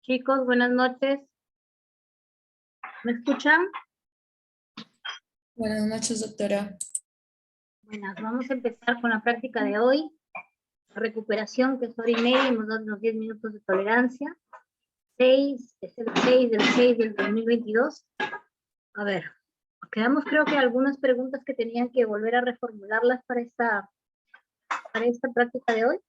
Chicos, buenas noches. ¿Me escuchan? Buenas noches, doctora. Buenas, vamos a empezar con la práctica de hoy. Recuperación, que es hora y media, y nos dan los 10 minutos de tolerancia. 6, es el 6 del 6 del 2022. A ver, quedamos creo que algunas preguntas que tenían que volver a reformularlas para esta práctica de hoy.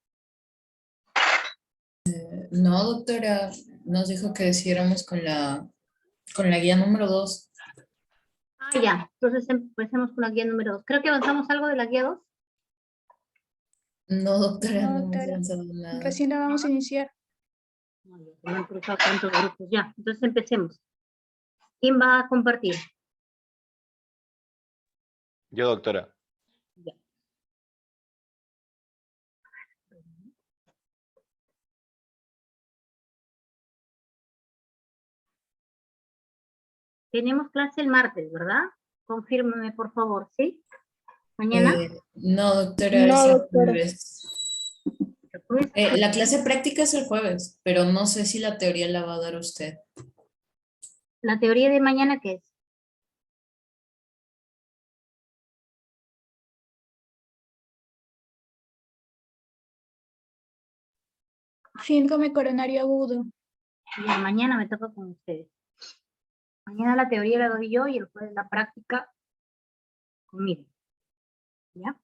No, doctora, nos dijo que siguiéramos con la guía número 2. Ah, ya, entonces empecemos con la guía número 2. Creo que avanzamos algo de la guía 2. No, doctora, No, no hemos doctora, avanzado nada. recién la vamos a iniciar. No han cruzado tantos grupos. Ya, entonces empecemos. ¿Quién va a compartir? Yo, doctora. Ya. Tenemos clase el martes, ¿verdad? Confírmame, por favor, ¿sí? ¿Mañana? No, doctora, No, es el doctora. jueves. Pues, La clase práctica es el jueves, pero no sé si la teoría la va a dar usted. ¿la teoría de mañana qué es? Síndrome coronario agudo. Ya, mañana me toca con ustedes. Mañana la teoría la doy yo y el jueves la práctica conmigo. ¿Ya?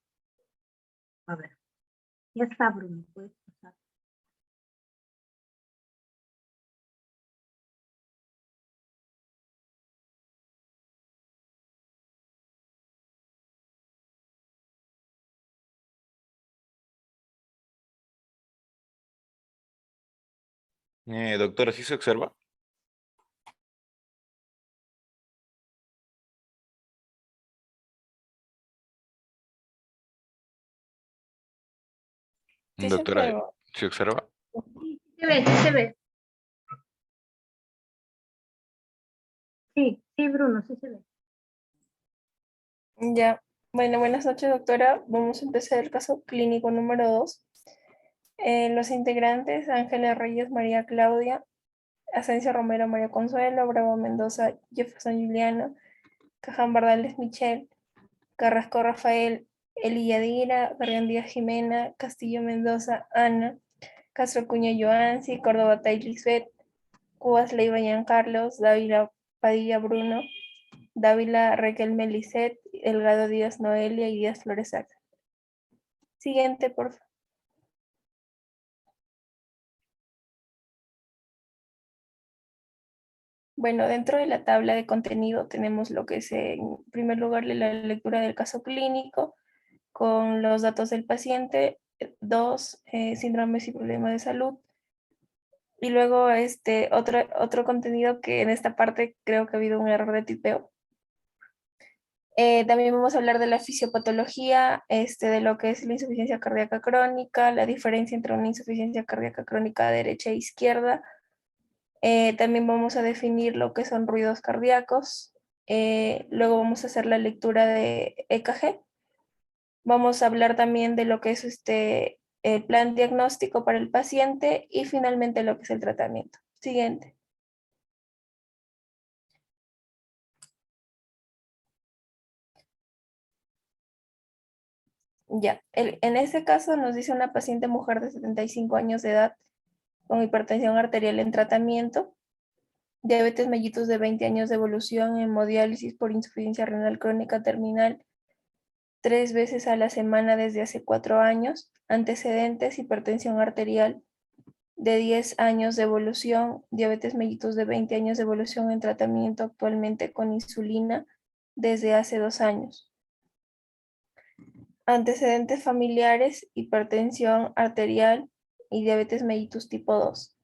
A ver. Ya está, Bruno. Puedes pasar. Doctora, ¿sí se observa? Sí, se Doctora, observa. ¿sí observa? Sí, sí se ve, sí se ve. Sí, sí, Bruno, sí se ve. Ya. Bueno, buenas noches, doctora. Vamos a empezar el caso clínico número 2. Los integrantes: Ángeles Reyes, María Claudia; Asensio Romero, María Consuelo; Bravo Mendoza, Jefferson Juliano; Caján Bardales, Michelle; Carrasco Rafael, Eli Yadira; Garrión Díaz Jimena; Castillo Mendoza, Ana; Castro Cuña Joansi; Córdoba Tay Lisbeth; Cubas Leiva Carlos; Dávila Padilla Bruno; Dávila Raquel Melicet; Delgado Díaz Noelia y Díaz Flores Axel. Siguiente, por favor. Bueno, dentro de la tabla de contenido tenemos lo que es, en primer lugar, la lectura del caso clínico con los datos del paciente, dos, síndromes y problemas de salud, y luego otro contenido que en esta parte creo que ha habido un error de tipeo. También vamos a hablar de la fisiopatología, de lo que es la insuficiencia cardíaca crónica, la diferencia entre una insuficiencia cardíaca crónica derecha e izquierda. También vamos a definir lo que son ruidos cardíacos. Luego vamos a hacer la lectura de EKG. Vamos a hablar también de lo que es el plan diagnóstico para el paciente y finalmente lo que es el tratamiento. Siguiente. Ya, en este caso nos dice una paciente mujer de 75 años de edad con hipertensión arterial en tratamiento, diabetes mellitus de 20 años de evolución, hemodiálisis por insuficiencia renal crónica terminal 3 veces a la semana desde hace 4 años, antecedentes: hipertensión arterial de 10 años de evolución, diabetes mellitus de 20 años de evolución en tratamiento actualmente con insulina desde hace 2 años. Antecedentes familiares: hipertensión arterial y diabetes mellitus tipo 2.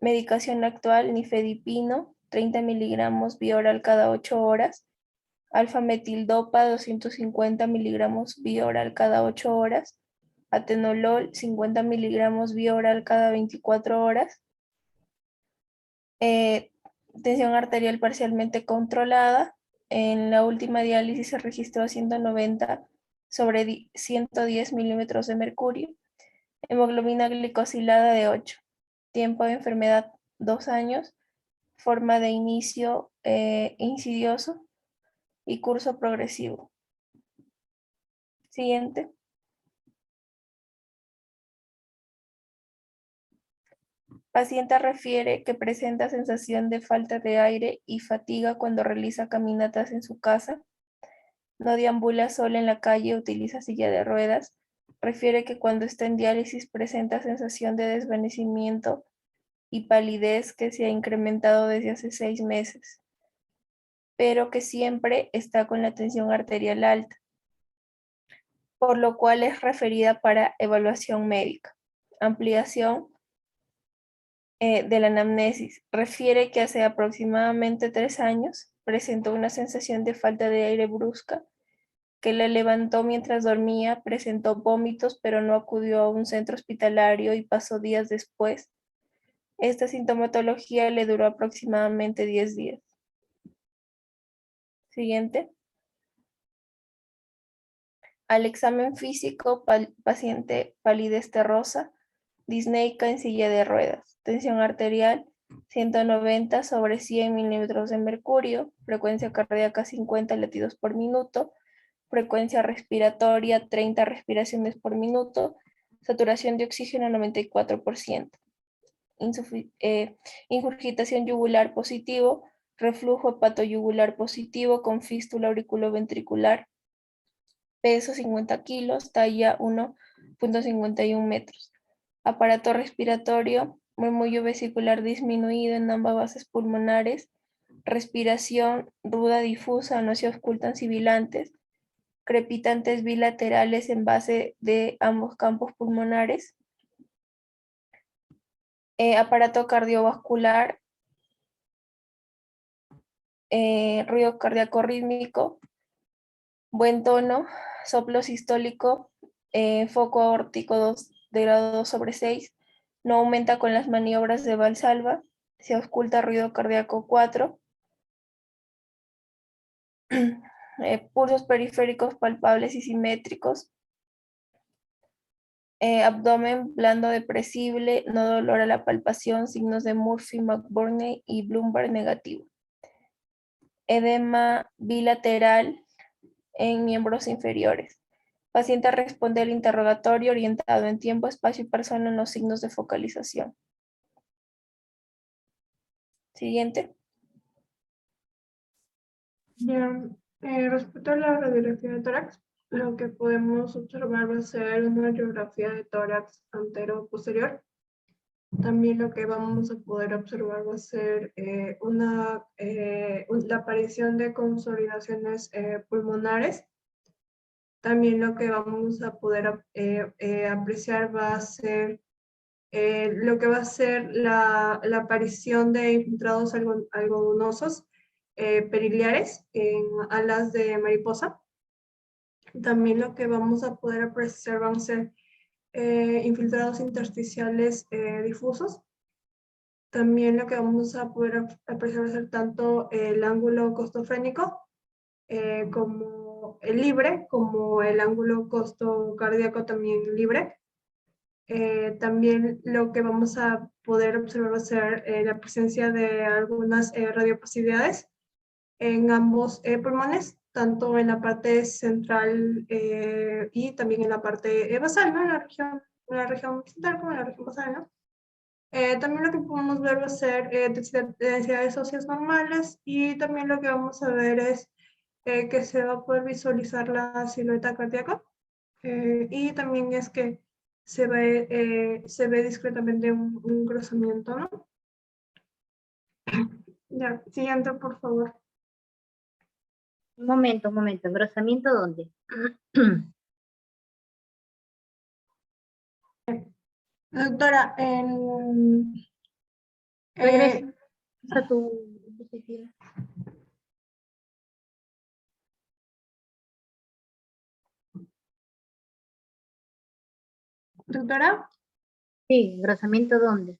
Medicación actual: nifedipino, 30 miligramos vía oral cada 8 horas, alfa-metildopa, 250 miligramos vía oral cada 8 horas, atenolol, 50 miligramos vía oral cada 24 horas, tensión arterial parcialmente controlada. En la última diálisis se registró 190 sobre 110 milímetros de mercurio, hemoglobina glicosilada de 8, tiempo de enfermedad 2 años, forma de inicio insidioso y curso progresivo. Siguiente. Paciente refiere que presenta sensación de falta de aire y fatiga cuando realiza caminatas en su casa. No deambula sola en la calle, utiliza silla de ruedas. Refiere que cuando está en diálisis presenta sensación de desvanecimiento y palidez que se ha incrementado desde hace 6 meses, pero que siempre está con la tensión arterial alta, por lo cual es referida para evaluación médica. Ampliación de la anamnesis. Refiere que hace aproximadamente 3 años presentó una sensación de falta de aire brusca que la levantó mientras dormía, presentó vómitos, pero no acudió a un centro hospitalario y pasó días después. Esta sintomatología le duró aproximadamente 10 días. Siguiente. Al examen físico, paciente palidez terrosa, disneica en silla de ruedas, tensión arterial 190/100 milímetros de mercurio, frecuencia cardíaca 50 latidos por minuto, frecuencia respiratoria 30 respiraciones por minuto, saturación de oxígeno 94%, ingurgitación yugular positivo, reflujo hepatoyugular positivo con fístula auriculoventricular, peso 50 kilos, talla 1.51 metros. Aparato respiratorio, murmullo vesicular disminuido en ambas bases pulmonares, respiración ruda difusa, no se auscultan sibilantes, crepitantes bilaterales en base de ambos campos pulmonares, aparato cardiovascular, ruido cardíaco rítmico, buen tono, soplo sistólico, foco aórtico 2 de grado 2/6, no aumenta con las maniobras de Valsalva, se ausculta ruido cardíaco 4, pulsos periféricos palpables y simétricos, abdomen blando depresible, no dolor a la palpación, signos de Murphy, McBurney y Bloomberg negativo. Edema bilateral en miembros inferiores. Paciente responde al interrogatorio orientado en tiempo, espacio y persona en los signos de focalización. Siguiente. Ya, respecto a la radiografía de tórax, lo que podemos observar va a ser una radiografía de tórax antero-posterior. También lo que vamos a poder observar va a ser la aparición de consolidaciones pulmonares. También lo que vamos a poder apreciar va a ser lo que va a ser la aparición de infiltrados algodonosos periliares en alas de mariposa. También lo que vamos a poder apreciar van a ser infiltrados intersticiales difusos. También lo que vamos a poder apreciar va a ser tanto el ángulo costofrénico como el libre, como el ángulo costocardíaco también libre. También lo que vamos a poder observar va a ser la presencia de algunas radiopasidades en ambos pulmones, tanto en la parte central y también en la parte basal, ¿no? En la región central como en la región basal, ¿no? También lo que podemos ver va a ser densidades óseas normales, y también lo que vamos a ver es que se va a poder visualizar la silueta cardíaca, y también es que se ve discretamente un engrosamiento, ¿no? Ya, siguiente, por favor. Un momento, ¿engrosamiento dónde? Doctora, Regresa a tu dispositiva. doctora. Sí, ¿engrosamiento dónde?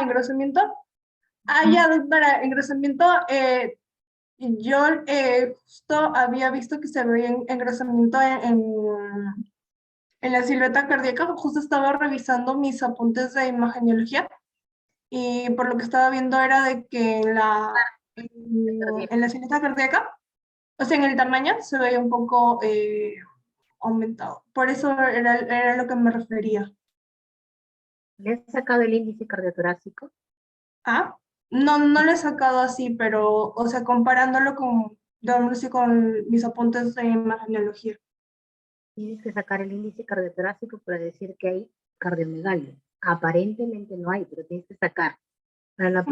¿Engrosamiento? Ya, doctora, engrosamiento. Yo justo había visto que se veía engrosamiento en la silueta cardíaca. Justo estaba revisando mis apuntes de imagenología y por lo que estaba viendo era de que en la cineta cardíaca, o sea, en el tamaño se veía un poco aumentado. Por eso era lo que me refería. ¿Le has sacado el índice cardiotorácico? Ah, no, no lo he sacado así, pero, o sea, comparándolo con mis apuntes de imagenología. Tienes que sacar el índice cardiotorácico para decir que hay cardiomegalia. Aparentemente no hay, pero tienes que sacar. Para la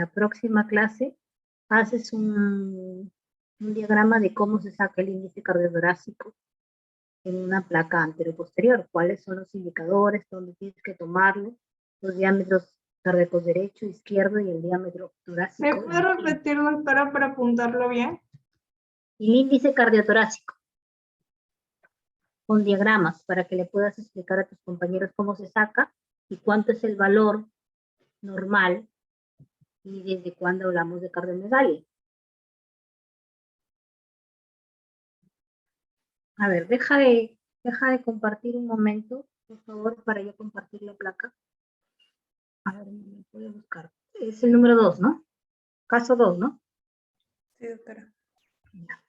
próxima clase, haces un diagrama de cómo se saca el índice cardiotorácico en una placa anteroposterior. ¿Cuáles son los indicadores? ¿Dónde tienes que tomarlo? Los diámetros cardíacos derecho, izquierdo y el diámetro ¿Me torácico. puede repetir, doctora, para apuntarlo bien? El índice cardiotorácico, con diagramas para que le puedas explicar a tus compañeros cómo se saca y cuánto es el valor normal y desde cuándo hablamos de cardiomegalia. A ver, deja de compartir un momento, por favor, para yo compartir la placa. A ver, me puedo buscar. Es el número 2, ¿no? Caso 2, ¿no? Sí, doctora. Ya.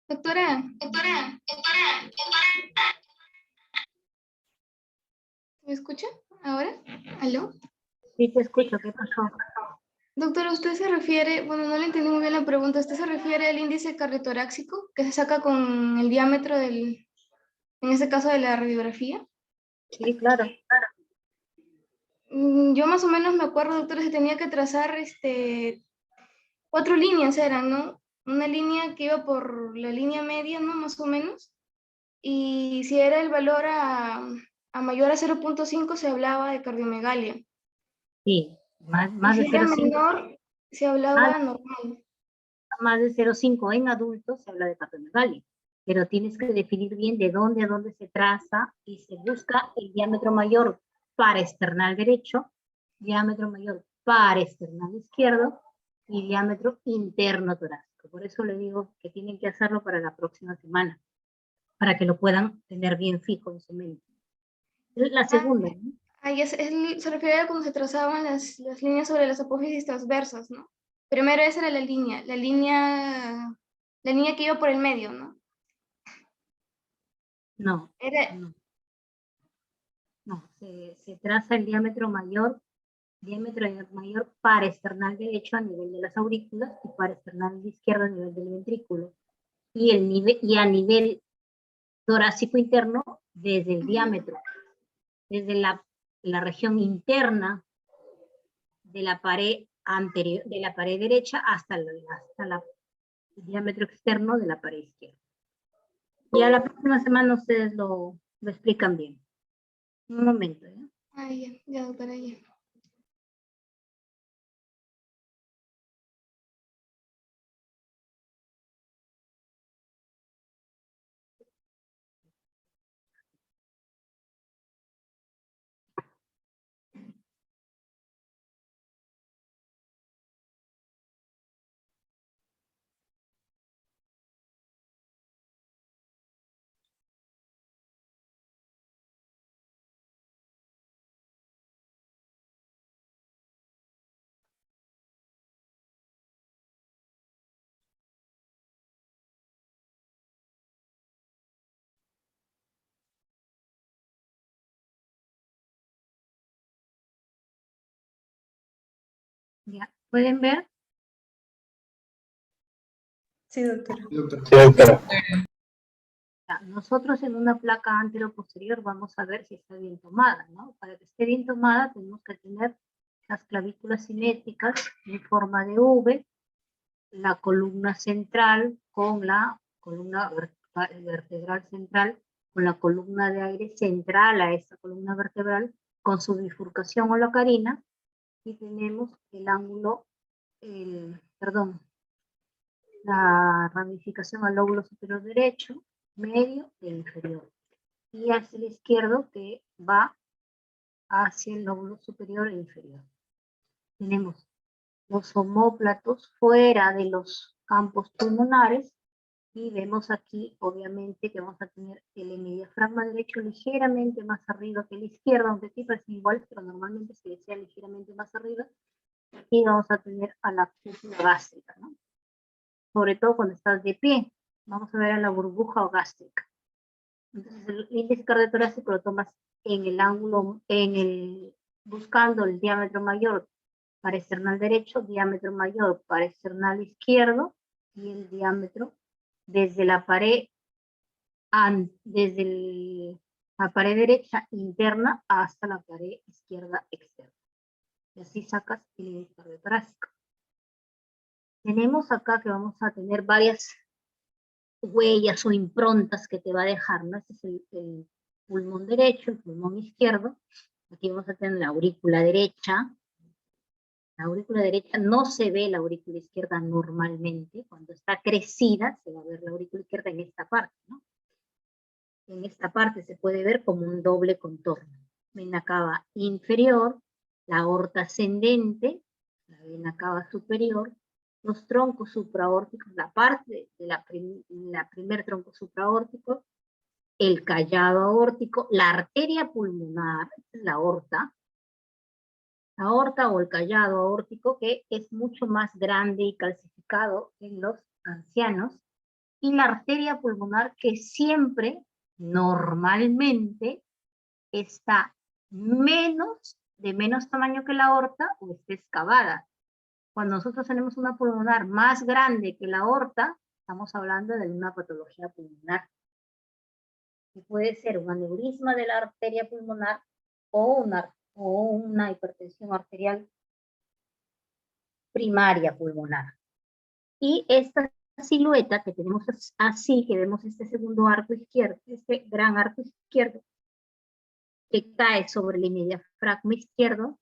Doctora, ¿me escucha ahora? ¿Aló? Sí, te escucho. ¿Qué pasó? Doctora, usted se refiere, bueno, no le entendí muy bien la pregunta, ¿usted se refiere al índice cardiotorácico que se saca con el diámetro en este caso de la radiografía? Sí, claro. Yo más o menos me acuerdo, doctora, se tenía que trazar 4 líneas eran, ¿no? Una línea que iba por la línea media, ¿no? Más o menos. Y si era el valor a mayor a 0.5 se hablaba de cardiomegalia. Sí, Y más de si era 0,5. menor, se hablaba normal. Más de 0,5 en adultos se habla de cardiomegalia, pero tienes que definir bien de dónde a dónde se traza y se busca el diámetro mayor para external derecho, diámetro mayor para external izquierdo y diámetro interno torácico. Por eso le digo que tienen que hacerlo para la próxima semana, para que lo puedan tener bien fijo en su mente. La segunda, ¿no? Ahí se refiere a cuando se trazaban las líneas sobre las apófisis transversas, ¿no? Primero esa era la línea que iba por el medio, ¿no? No, Era, no, se traza el diámetro mayor para external derecho a nivel de las aurículas y para external izquierdo a nivel del ventrículo. Y a nivel torácico interno desde el diámetro, desde la región interna de la pared anterior, de la pared derecha hasta el diámetro externo de la pared izquierda. Ya la próxima semana ustedes lo explican bien. Un momento, ¿eh? ya, doctora, ya. ¿Ya? ¿Pueden ver? Sí, doctora. Nosotros en una placa anteroposterior vamos a ver si está bien tomada, ¿no? Para que esté bien tomada tenemos que tener las clavículas simétricas en forma de V, la columna central con la columna vertebral central, con la columna de aire central a esta columna vertebral, con su bifurcación holocarina, y tenemos el ángulo, la ramificación al lóbulo superior derecho, medio e inferior. Y hacia el izquierdo que va hacia el lóbulo superior e inferior. Tenemos los omóplatos fuera de los campos pulmonares y vemos aquí obviamente que vamos a tener el hemidiafragma derecho ligeramente más arriba que el izquierdo, aunque aquí parecen iguales, pero normalmente se desea ligeramente más arriba, y vamos a tener a la cúpula gástrica, ¿no? Sobre todo cuando estás de pie, vamos a ver a la burbuja o gástrica. Entonces el índice cardiotorácico lo tomas en el ángulo, buscando el diámetro mayor para esternal derecho, diámetro mayor para esternal izquierdo, y el diámetro desde la pared, la pared derecha interna hasta la pared izquierda externa. Y así sacas el índice cardiotorácico. Tenemos acá que vamos a tener varias huellas o improntas que te va a dejar, ¿no? Este es el pulmón derecho, el pulmón izquierdo. Aquí vamos a tener la aurícula derecha. La aurícula derecha no se ve la aurícula izquierda normalmente. Cuando está crecida se va a ver la aurícula izquierda en esta parte, ¿no? En esta parte se puede ver como un doble contorno. Vena cava inferior, la aorta ascendente, la vena cava superior, los troncos supraórticos, la parte de la primer tronco supraórtico, el callado aórtico, la arteria pulmonar, esta es la aorta o el callado aórtico, que es mucho más grande y calcificado en los ancianos, y la arteria pulmonar, que siempre, normalmente, está de menos tamaño que la aorta o está excavada. Cuando nosotros tenemos una pulmonar más grande que la aorta, estamos hablando de una patología pulmonar. Que puede ser un aneurisma de la arteria pulmonar o una hipertensión arterial primaria pulmonar. Y esta silueta que tenemos así, que vemos este segundo arco izquierdo, este gran arco izquierdo, que cae sobre el hemidiafragma izquierdo,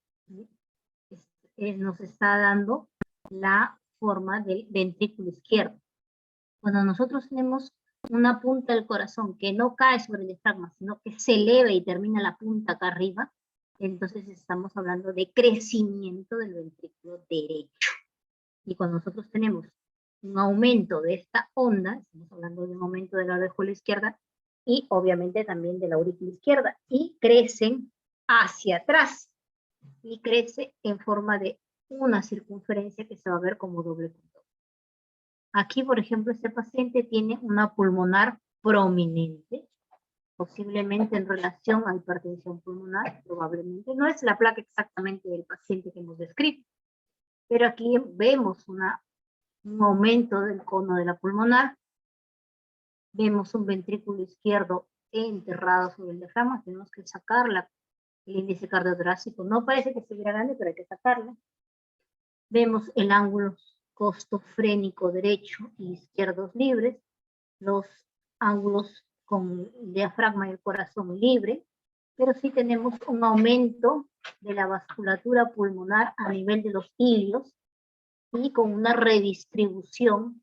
nos está dando la forma del ventrículo izquierdo. Cuando nosotros tenemos una punta del corazón que no cae sobre el diafragma, sino que se eleva y termina la punta acá arriba, entonces estamos hablando de crecimiento del ventrículo derecho. Y cuando nosotros tenemos un aumento de esta onda, estamos hablando de un aumento de la aurícula izquierda y obviamente también de la aurícula izquierda, y crecen hacia atrás, y crece en forma de una circunferencia que se va a ver como doble punto. Aquí, por ejemplo, este paciente tiene una pulmonar prominente, posiblemente en relación a hipertensión pulmonar, probablemente. No es la placa exactamente del paciente que hemos descrito, pero aquí vemos un aumento del cono de la pulmonar, vemos un ventrículo izquierdo enterrado sobre el diafragma, tenemos que sacar el índice cardiotorácico, no parece que estuviera grande, pero hay que sacarlo. Vemos el ángulo costofrénico derecho y izquierdos libres, los ángulos con el diafragma y el corazón libre, pero sí tenemos un aumento de la vasculatura pulmonar a nivel de los ilios y con una redistribución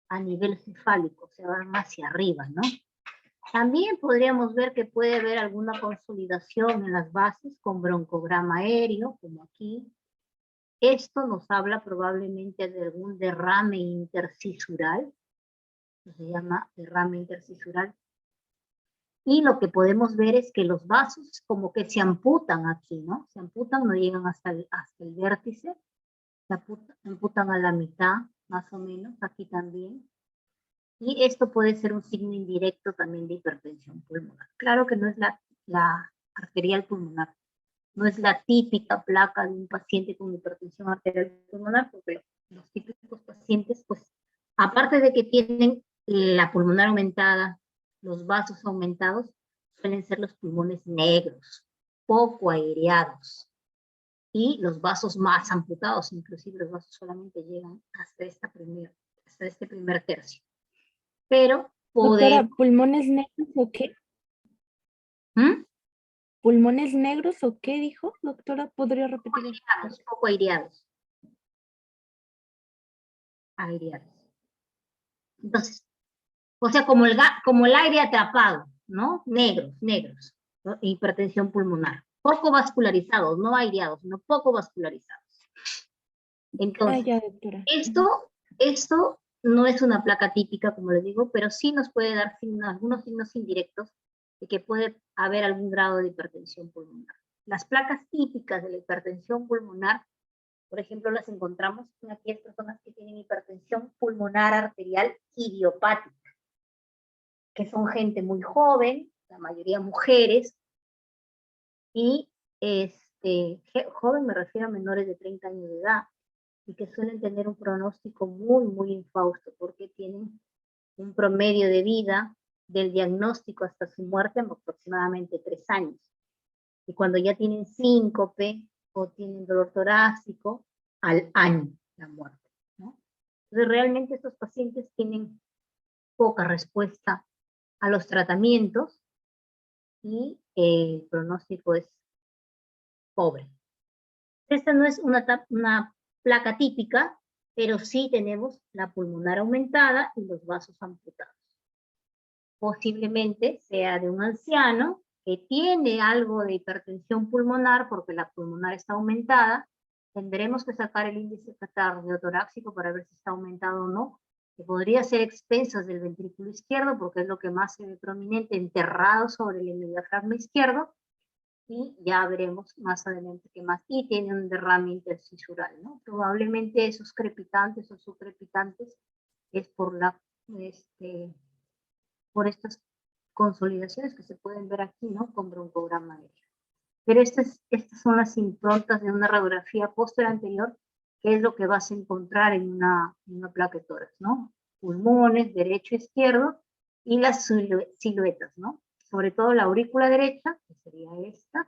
a nivel cefálico, se van hacia arriba, ¿no? También podríamos ver que puede haber alguna consolidación en las bases con broncograma aéreo, como aquí. Esto nos habla probablemente de algún derrame intercisural, se llama derrame intercisural. Y lo que podemos ver es que los vasos como que se amputan aquí, ¿no? Se amputan, no llegan hasta el vértice, se amputan a la mitad, más o menos, aquí también. Y esto puede ser un signo indirecto también de hipertensión pulmonar. Claro que no es la arterial pulmonar, no es la típica placa de un paciente con hipertensión arterial pulmonar, porque los típicos pacientes, pues, aparte de que tienen la pulmonar aumentada, los vasos aumentados, suelen ser los pulmones negros, poco aireados, y los vasos más amputados, inclusive los vasos solamente llegan hasta este primer tercio. Pero Doctora, ¿pulmones negros o qué? ¿Mm? ¿Pulmones negros o qué dijo? Doctora, ¿podría repetir? Poco aireados. Aireados. Entonces, O sea, como el aire atrapado, ¿no? Negros, ¿no? Hipertensión pulmonar. Poco vascularizados, no aireados, sino poco vascularizados. Entonces, ya, doctora. esto no es una placa típica, como les digo, pero sí nos puede dar algunos signos indirectos de que puede haber algún grado de hipertensión pulmonar. Las placas típicas de la hipertensión pulmonar, por ejemplo, las encontramos en aquellas personas que tienen hipertensión pulmonar arterial idiopática, que son gente muy joven, la mayoría mujeres, y joven me refiero a menores de 30 años de edad, y que suelen tener un pronóstico muy infausto, porque tienen un promedio de vida del diagnóstico hasta su muerte en aproximadamente 3 años. Y cuando ya tienen síncope o tienen dolor torácico, al año la muerte, ¿no? Entonces realmente estos pacientes tienen poca respuesta a los tratamientos y el pronóstico es pobre. Esta no es una placa típica, pero sí tenemos la pulmonar aumentada y los vasos amputados. Posiblemente sea de un anciano que tiene algo de hipertensión pulmonar porque la pulmonar está aumentada. Tendremos que sacar el índice cardiotorácico para ver si está aumentado o no, que podría ser expensas del ventrículo izquierdo porque es lo que más se ve prominente, enterrado sobre el diafragma izquierdo, y ya veremos más adelante qué más. Y tiene un derrame interstisural, ¿no? Probablemente esos crepitantes o subcrepitantes es por por estas consolidaciones que se pueden ver aquí, ¿no? Con broncograma aéreo. Pero estas son las improntas de una radiografía posterior anterior, que es lo que vas a encontrar en una placa de tórax, ¿no? Pulmones, derecho, izquierdo, y las siluetas, ¿no? Sobre todo la aurícula derecha, que sería esta,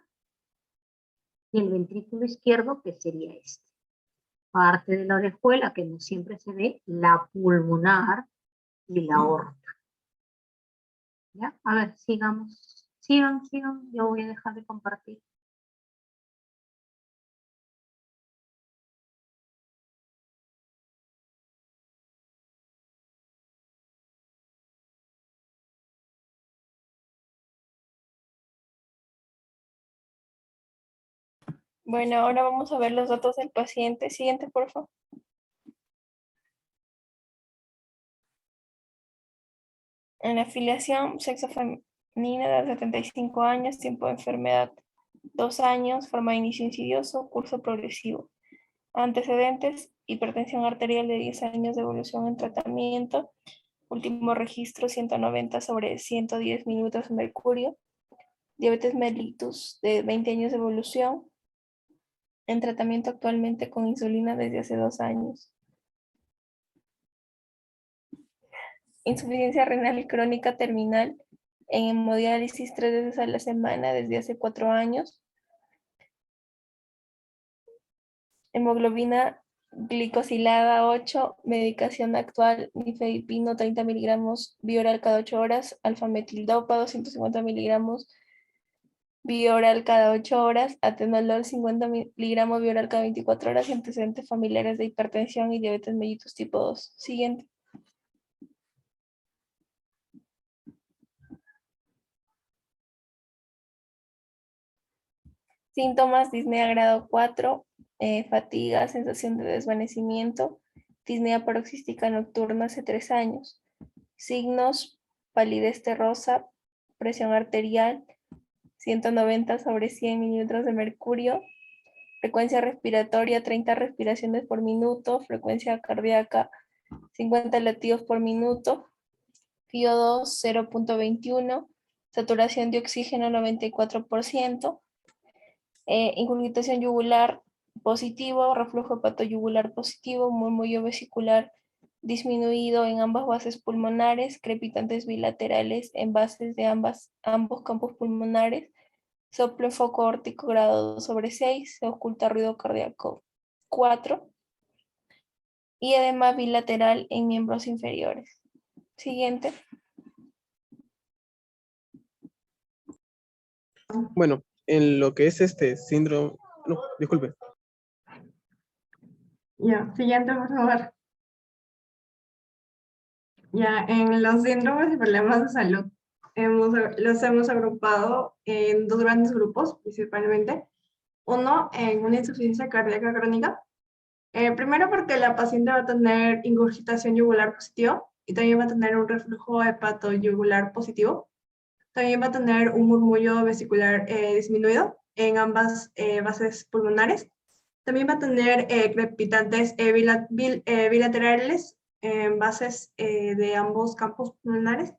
y el ventrículo izquierdo, que sería este. Parte de la orejuela, que no siempre se ve, la pulmonar y la aorta. ¿Ya? A ver, sigamos. Sigan, yo voy a dejar de compartir. Bueno, ahora vamos a ver los datos del paciente. Siguiente, por favor. En la afiliación, sexo femenino, edad 75 años, tiempo de enfermedad 2 años, forma de inicio insidioso, curso progresivo. Antecedentes, hipertensión arterial de 10 años de evolución en tratamiento. Último registro 190/110 minutos de mercurio. Diabetes mellitus de 20 años de evolución. En tratamiento actualmente con insulina desde hace 2 años. Insuficiencia renal crónica terminal en hemodiálisis 3 veces a la semana desde hace 4 años. Hemoglobina glicosilada 8, medicación actual, nifedipino 30 miligramos vía oral cada 8 horas, alfametildopado 250 miligramos vía oral cada 8 horas, atenolol 50 miligramos vía oral cada 24 horas y antecedentes familiares de hipertensión y diabetes mellitus tipo 2. Siguiente. Síntomas: disnea grado 4, fatiga, sensación de desvanecimiento, disnea paroxística nocturna hace 3 años. Signos: palidez terrosa, presión arterial 190/100 milímetros de mercurio, frecuencia respiratoria 30 respiraciones por minuto, frecuencia cardíaca 50 latidos por minuto, FiO2 0.21, saturación de oxígeno 94%, ingurgitación yugular positivo, reflujo hepatoyugular positivo, murmullo vesicular disminuido en ambas bases pulmonares, crepitantes bilaterales en bases de ambos campos pulmonares, soplo en foco órtico grado 2/6, se oculta ruido cardíaco 4 y edema bilateral en miembros inferiores. Siguiente. Bueno, en lo que es este síndrome, no, disculpe. Ya, siguiente, por favor. Ya, en los síndromes y problemas de salud, los hemos agrupado en dos grandes grupos, principalmente. Uno, en una insuficiencia cardíaca crónica. Primero porque la paciente va a tener ingurgitación yugular positiva y también va a tener un reflujo hepatoyugular positivo. También va a tener un murmullo vesicular disminuido en ambas bases pulmonares. También va a tener crepitantes bilaterales en bases de ambos campos pulmonares.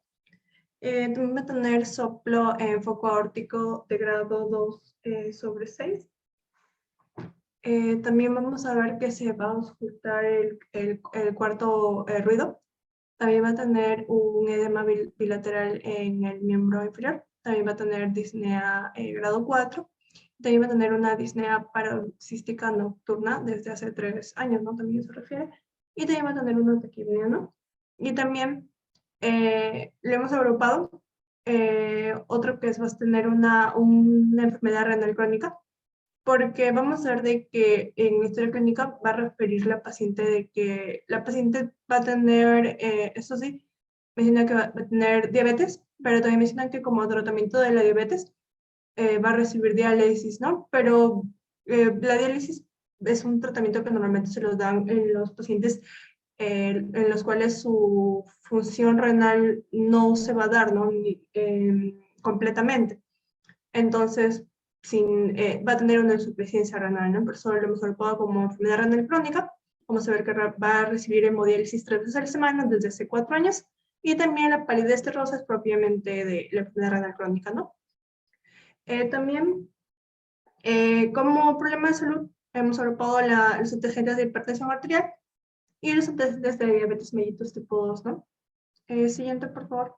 También va a tener soplo en foco aórtico de grado 2/6. También vamos a ver que se va a auscultar el cuarto ruido. También va a tener un edema bilateral en el miembro inferior. También va a tener disnea grado 4. También va a tener una disnea paroxística nocturna desde hace 3 años, ¿no? También se refiere. Y también va a tener una taquipnea, ¿no? Y también le hemos agrupado otro que es, va a tener una enfermedad renal crónica, porque vamos a ver de que en la historia clínica va a referir la paciente de que la paciente va a tener, eso sí, menciona que va a tener diabetes, pero también menciona que como tratamiento de la diabetes va a recibir diálisis, ¿no? Pero la diálisis es un tratamiento que normalmente se los dan en los pacientes en los cuales su función renal no se va a dar, ¿no? Completamente. Entonces, va a tener una insuficiencia renal, ¿no? Por eso lo hemos agrupado como enfermedad renal crónica. Vamos a ver que va a recibir hemodiálisis 3 veces a la semana desde hace 4 años. Y también la palidez terrosa es propiamente de la enfermedad renal crónica, ¿no? También, como problema de salud, hemos agrupado los antecedentes de hipertensión arterial y los antecedentes de diabetes mellitus tipo 2, ¿no? Siguiente, por favor.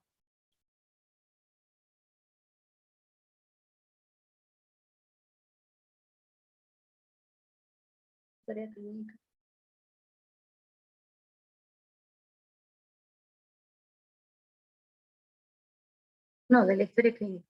Historia clínica. No, de la historia clínica.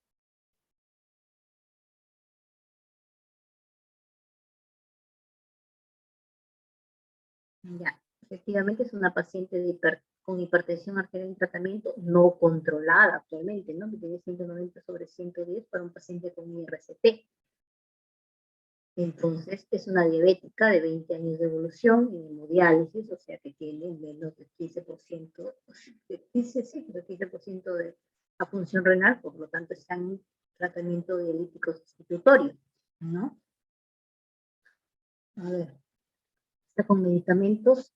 Ya, efectivamente es una paciente con hipertensión arterial en tratamiento no controlada actualmente, ¿no? Que tiene 190/110 para un paciente con IRCP. Entonces, es una diabética de 20 años de evolución en hemodiálisis, o sea que tiene menos del 15%, de 15% de la función renal, por lo tanto está en tratamiento dialítico sustitutorio, ¿no? A ver, está con medicamentos,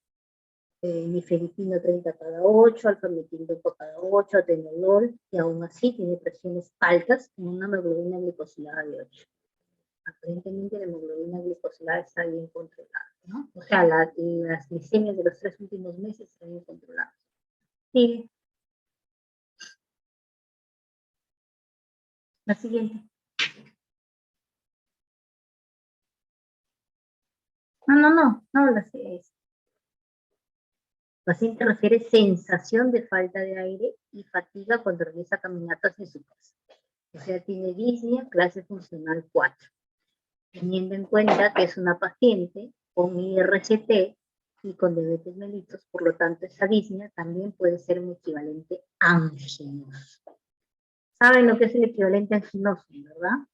nifedipino 30 cada 8, alfametildopa cada 8, atenolol, y aún así tiene presiones altas en una hemoglobina glicosilada de 8. Aparentemente la hemoglobina glicosilada está bien controlada, ¿no? O sea, las glicemias de los 3 últimos meses están bien controladas. Sí. La siguiente. No, la siguiente. El paciente refiere sensación de falta de aire y fatiga cuando realiza caminatas en su casa. O sea, tiene disnea, clase funcional 4. Teniendo en cuenta que es una paciente con IRCP y con diabetes mellitus, por lo tanto esa disnea también puede ser un equivalente anginoso. ¿Saben lo que es el equivalente anginoso, verdad?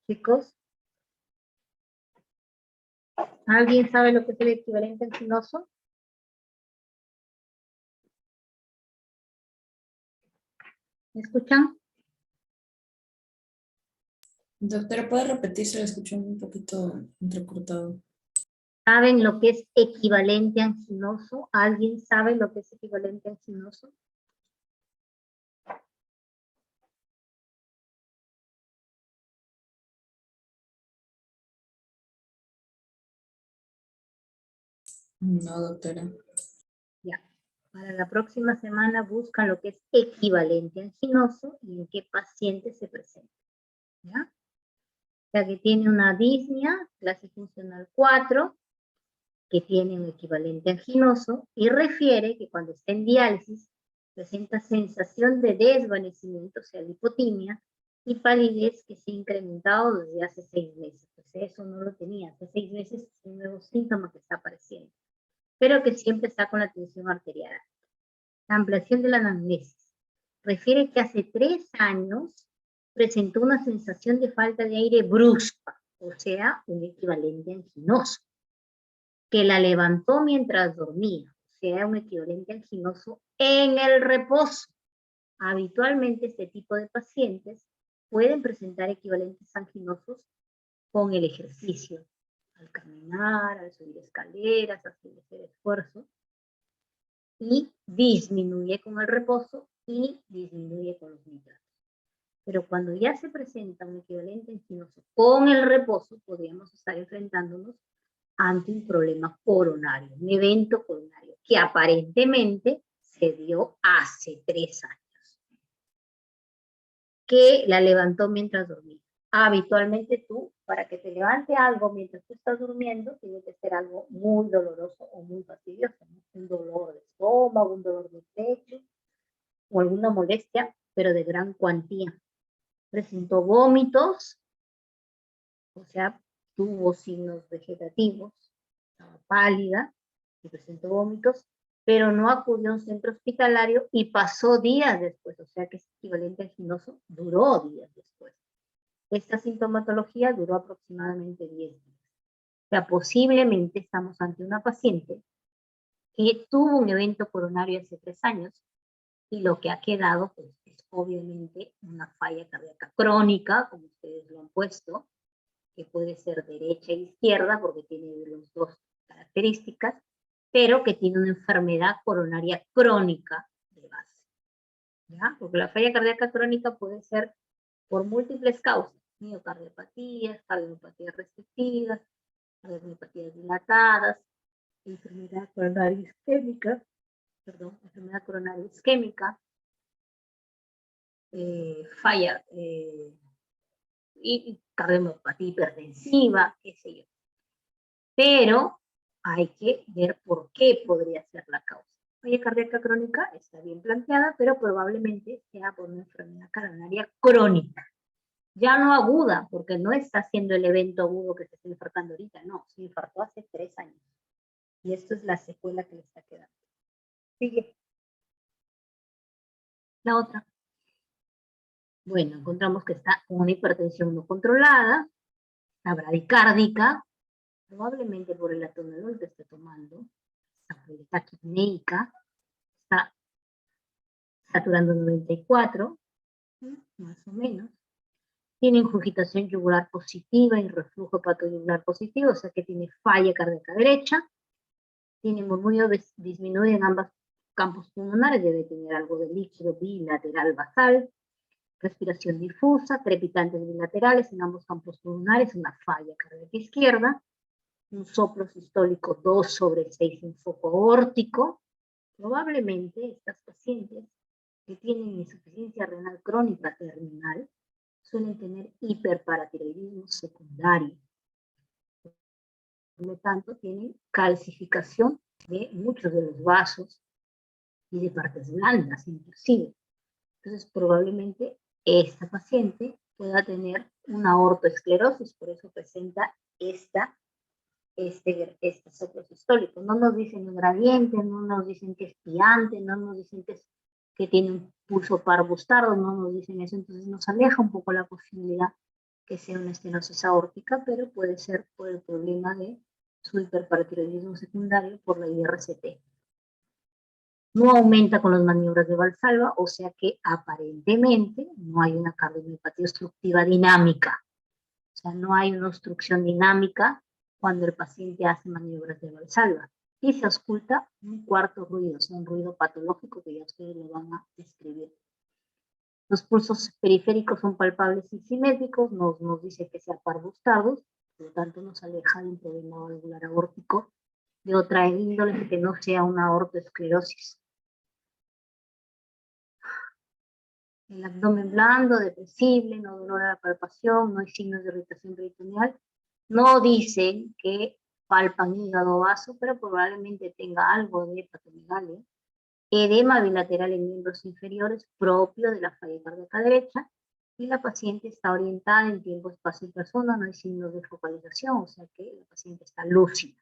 Chicos, ¿alguien sabe lo que es el equivalente anginoso? ¿Me escuchan? Doctora, ¿puede repetir? Se lo escuchó un poquito entrecortado. ¿Saben lo que es equivalente anginoso? ¿Alguien sabe lo que es equivalente anginoso? No, doctora. Ya. Para la próxima semana buscan lo que es equivalente anginoso y en qué paciente se presenta. ¿Ya? O sea que tiene una disnea, clase funcional 4, que tiene un equivalente anginoso y refiere que cuando está en diálisis presenta sensación de desvanecimiento, o sea, lipotimia, y palidez que se ha incrementado desde hace 6 meses. Pues eso no lo tenía, hace 6 meses es un nuevo síntoma que está apareciendo. pero que siempre está con la tensión arterial alta. La ampliación de la anamnesis refiere que hace 3 años presentó una sensación de falta de aire brusca, o sea, un equivalente anginoso, que la levantó mientras dormía, o sea, un equivalente anginoso en el reposo. Habitualmente este tipo de pacientes pueden presentar equivalentes anginosos con el ejercicio, al caminar, al subir escaleras, al hacer esfuerzo, y disminuye con el reposo y disminuye con los nitratos. Pero cuando ya se presenta un equivalente anginoso con el reposo, podríamos estar enfrentándonos ante un problema coronario, un evento coronario, que aparentemente se dio hace 3 años, que la levantó mientras dormía. Habitualmente tú, para que te levante algo mientras tú estás durmiendo, tiene que ser algo muy doloroso o muy fastidioso, ¿no? Un dolor de estómago, un dolor de pecho, o alguna molestia, pero de gran cuantía. Presentó vómitos, o sea, tuvo signos vegetativos, estaba pálida, y presentó vómitos, pero no acudió a un centro hospitalario y pasó días después, o sea que es equivalente anginoso, duró días después. Esta sintomatología duró aproximadamente 10 días. O sea, posiblemente estamos ante una paciente que tuvo un evento coronario hace 3 años y lo que ha quedado pues, es obviamente una falla cardíaca crónica, como ustedes lo han puesto, que puede ser derecha e izquierda porque tiene las dos características, pero que tiene una enfermedad coronaria crónica de base. ¿Ya? Porque la falla cardíaca crónica puede ser por múltiples causas, miocardiopatías, cardiopatías restrictivas, cardiopatías dilatadas, enfermedad coronaria isquémica, enfermedad coronaria isquémica, falla y cardiopatía hipertensiva, qué sé yo. Pero hay que ver por qué podría ser la causa. Falla cardíaca crónica está bien planteada, pero probablemente sea por una enfermedad coronaria crónica. Ya no aguda, porque no está haciendo el evento agudo que se está infartando ahorita, no, se infartó hace 3 años. Y esto es la secuela que le está quedando. Sigue. La otra. Bueno, encontramos que está con una hipertensión no controlada, está bradicárdica, probablemente por el atenolol que está tomando, está taquipneica, está saturando 94, más o menos. Tiene ingurgitación yugular positiva y reflujo hepatoyugular positivo, o sea que tiene falla cardíaca derecha. Tiene murmullo disminuido en ambos campos pulmonares, debe tener algo de líquido bilateral basal. Respiración difusa, crepitantes bilaterales en ambos campos pulmonares, una falla cardíaca izquierda. Un soplo sistólico 2/6 en foco aórtico. Probablemente estas pacientes que tienen insuficiencia renal crónica terminal suelen tener hiperparatiroidismo secundario. Por lo tanto, tienen calcificación de muchos de los vasos y de partes blandas inclusive. Entonces, probablemente esta paciente pueda tener una aortoesclerosis, por eso presenta este soplo sistólico. No nos dicen un gradiente, no nos dicen que es piante, no nos dicen que tiene un pulso parvustardo, no nos dicen eso, entonces nos aleja un poco la posibilidad que sea una estenosis aórtica, pero puede ser por el problema de su hiperparatiroidismo secundario por la IRCT. No aumenta con las maniobras de Valsalva, o sea que aparentemente no hay una cardiomiopatía obstructiva dinámica. O sea, no hay una obstrucción dinámica cuando el paciente hace maniobras de Valsalva. Y se ausculta un cuarto ruido, o sea, un ruido patológico que ya ustedes lo van a describir. Los pulsos periféricos son palpables y simétricos, nos dice que sea parvustardos, por lo tanto nos aleja de un problema valvular aórtico de otra índole que no sea una aortoesclerosis. El abdomen blando, depresible, no dolor a la palpación, no hay signos de irritación peritoneal. No dicen que palpan hígado o vaso, pero probablemente tenga algo de hepatomegalia. Edema bilateral en miembros inferiores propio de la falla cardíaca derecha. Y la paciente está orientada en tiempo, espacio y persona, no hay signos de focalización, o sea que la paciente está lúcida.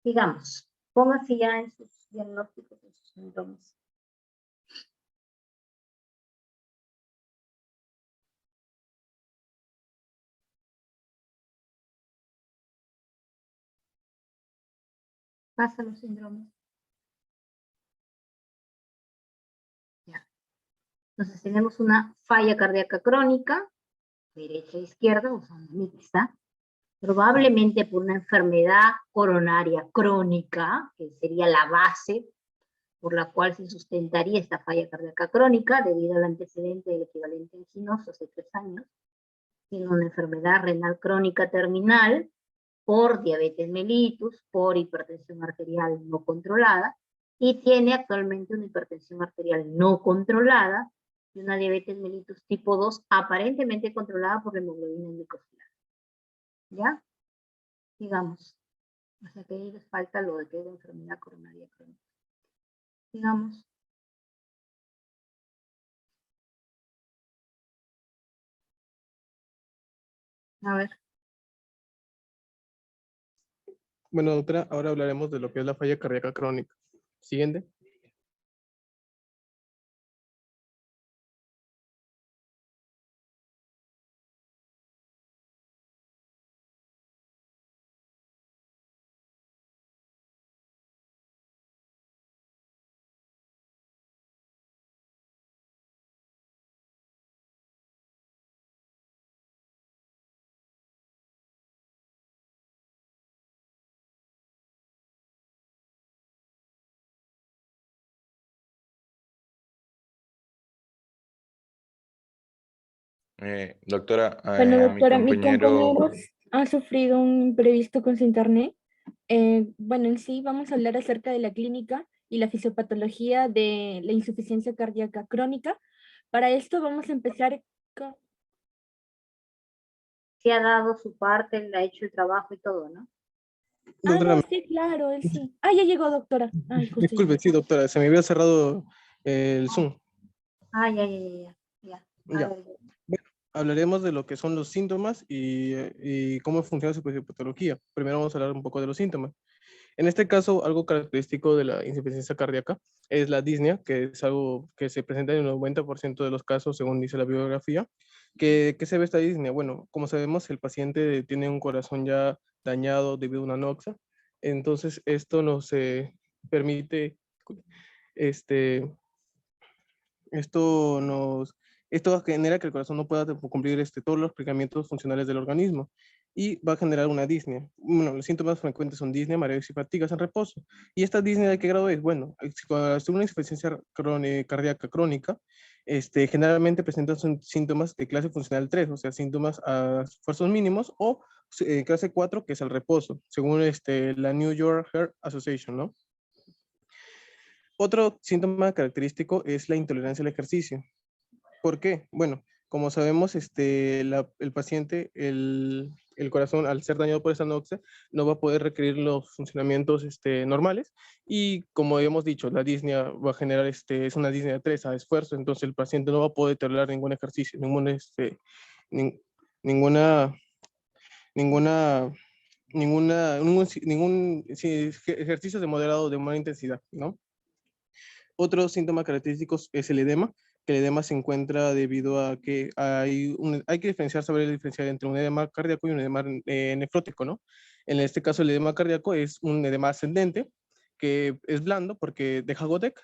Digamos, Póngase ya en sus diagnósticos, en sus síntomas. Pasa los síndromes. Ya. Entonces tenemos una falla cardíaca crónica, derecha e izquierda, o sea, mixta, probablemente por una enfermedad coronaria crónica, que sería la base por la cual se sustentaría esta falla cardíaca crónica, debido al antecedente del equivalente anginoso hace 3 años, tiene una enfermedad renal crónica terminal, por diabetes mellitus, por hipertensión arterial no controlada, y tiene actualmente una hipertensión arterial no controlada y una diabetes mellitus tipo 2 aparentemente controlada por la hemoglobina glicosílada. ¿Ya? Digamos. O sea que ahí les falta lo de que es la enfermedad coronaria crónica. Digamos. A ver. Bueno, doctora, ahora hablaremos de lo que es la falla cardíaca crónica. Siguiente. Doctora, Bueno, mi doctora, mi compañero, compañero ha sufrido un imprevisto con su internet. Bueno, en sí vamos a hablar acerca de la clínica y la fisiopatología de la insuficiencia cardíaca crónica. Para esto vamos a empezar con... Sí ha dado su parte, él ha hecho el trabajo y todo, ¿no? Ah, no, Doctora, sí, claro, él sí. Ah, ya llegó, doctora. Ay, justo disculpe, llegó. sí, doctora, se me había cerrado el Zoom. Ah, ya. A Ya. ver, Bueno, hablaremos de lo que son los síntomas y cómo funciona su fisiopatología. Primero vamos a hablar un poco de los síntomas. En este caso, algo característico de la insuficiencia cardíaca es la disnea, que es algo que se presenta en el 90% de los casos, según dice la bibliografía. ¿Qué se ve esta disnea? Bueno, como sabemos, el paciente tiene un corazón ya dañado debido a una anoxia. Entonces, esto nos permite, este, esto nos, esto genera que el corazón no pueda cumplir todos los requerimientos funcionales del organismo y va a generar una disnea. Bueno, los síntomas frecuentes son disnea, mareos y fatigas en reposo. ¿Y esta disnea de qué grado es? Bueno, cuando es una insuficiencia cardíaca crónica, generalmente presentan síntomas de clase funcional 3, o sea, síntomas a esfuerzos mínimos, o clase 4, que es el reposo, según la New York Heart Association, ¿no? Otro síntoma característico es la intolerancia al ejercicio. ¿Por qué? Bueno, como sabemos, el paciente, el corazón, al ser dañado por esta anoxia, no va a poder requerir los funcionamientos normales. Y como habíamos dicho, la disnea va a generar, es una disnea 3 a esfuerzo, entonces el paciente no va a poder tolerar ningún ejercicio, ninguna, ninguna, ningún ejercicio de moderado de buena intensidad, ¿no? Otro síntoma característico es el edema, que el edema se encuentra debido a que hay que saber diferenciar entre un edema cardíaco y un edema nefrótico, ¿no? En este caso, el edema cardíaco es un edema ascendente, que es blando porque de Hagodek,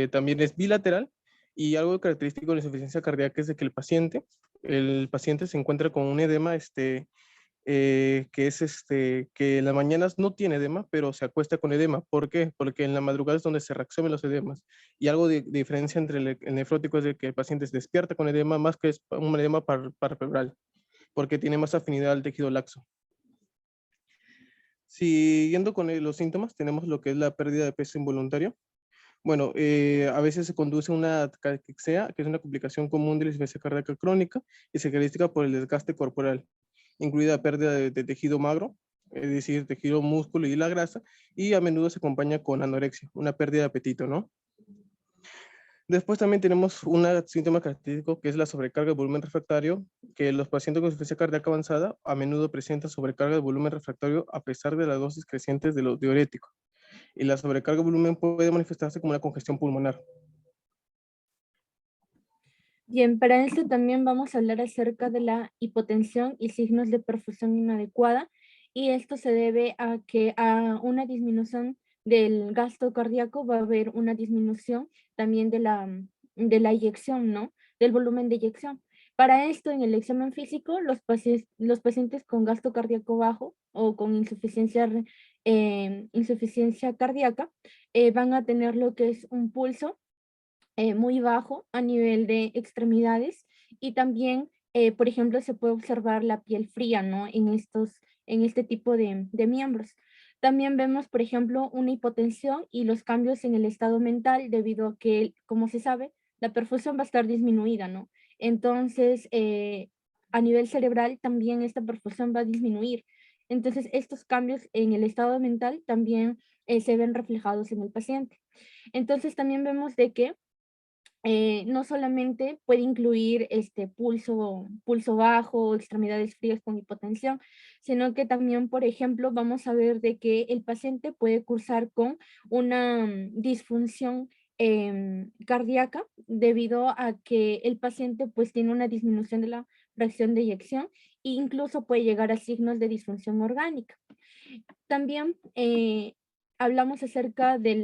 también es bilateral, y algo característico de la insuficiencia cardíaca es de que el paciente se encuentra con un edema, que es que en las mañanas no tiene edema, pero se acuesta con edema. ¿Por qué? Porque en la madrugada es donde se reaccionan los edemas. Y algo de diferencia entre el nefrótico es de que el paciente se despierta con edema más que es un edema parafebral, porque tiene más afinidad al tejido laxo. Siguiendo con los síntomas, tenemos lo que es la pérdida de peso involuntario. Bueno, a veces se conduce a una caquexia, que es una complicación común de la insuficiencia cardíaca crónica y se caracteriza por el desgaste corporal, incluida pérdida de tejido magro, es decir, tejido músculo y la grasa, y a menudo se acompaña con anorexia, una pérdida de apetito, ¿no? Después también tenemos un síntoma característico que es la sobrecarga del volumen refractario, que los pacientes con insuficiencia cardíaca avanzada a menudo presentan sobrecarga del volumen refractario a pesar de las dosis crecientes de los diuréticos. Y la sobrecarga del volumen puede manifestarse como una congestión pulmonar. Bien, para esto también vamos a hablar acerca de la hipotensión y signos de perfusión inadecuada, y esto se debe a que a una disminución del gasto cardíaco va a haber una disminución también de la eyección, ¿no? Del volumen de eyección. Para esto, en el examen físico, los pacientes con gasto cardíaco bajo o con insuficiencia cardíaca van a tener lo que es un pulso muy bajo a nivel de extremidades, y también, por ejemplo, se puede observar la piel fría, ¿no? En este tipo de miembros. También vemos, por ejemplo, una hipotensión y los cambios en el estado mental debido a que, como se sabe, la perfusión va a estar disminuida, ¿no? Entonces, a nivel cerebral también esta perfusión va a disminuir. Entonces, estos cambios en el estado mental también se ven reflejados en el paciente. Entonces, también vemos de que no solamente puede incluir este pulso bajo, extremidades frías con hipotensión, sino que también, por ejemplo, vamos a ver de que el paciente puede cursar con una disfunción cardíaca debido a que el paciente pues tiene una disminución de la fracción de eyección e incluso puede llegar a signos de disfunción orgánica. También hablamos acerca de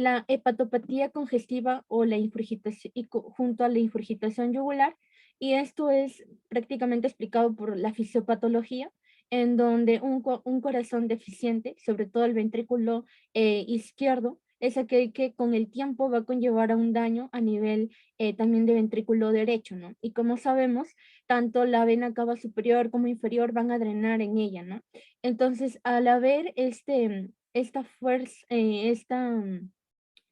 la hepatopatía congestiva o la ingurgitación, junto a la ingurgitación yugular, y esto es prácticamente explicado por la fisiopatología, en donde un corazón deficiente, sobre todo el ventrículo izquierdo, es aquel que con el tiempo va a conllevar a un daño a nivel también de ventrículo derecho, ¿no? Y como sabemos, tanto la vena cava superior como inferior van a drenar en ella, ¿no? Entonces, al haber esta fuerza,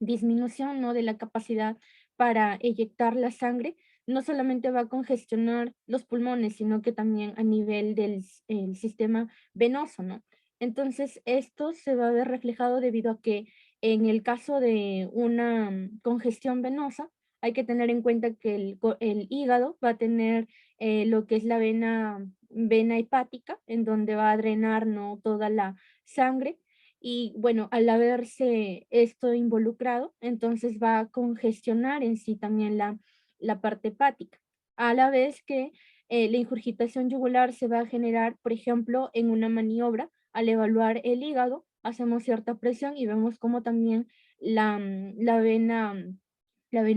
disminución, ¿no? De la capacidad para eyectar la sangre, no solamente va a congestionar los pulmones, sino que también a nivel del el sistema venoso, ¿no? Entonces, esto se va a ver reflejado debido a que en el caso de una congestión venosa, hay que tener en cuenta que el hígado va a tener lo que es la vena hepática, en donde va a drenar, ¿no? Toda la sangre, y bueno, al haberse esto involucrado, entonces va a congestionar en sí también la parte hepática, a la vez que la ingurgitación yugular se va a generar, por ejemplo, en una maniobra. Al evaluar el hígado, hacemos cierta presión y vemos cómo también la vena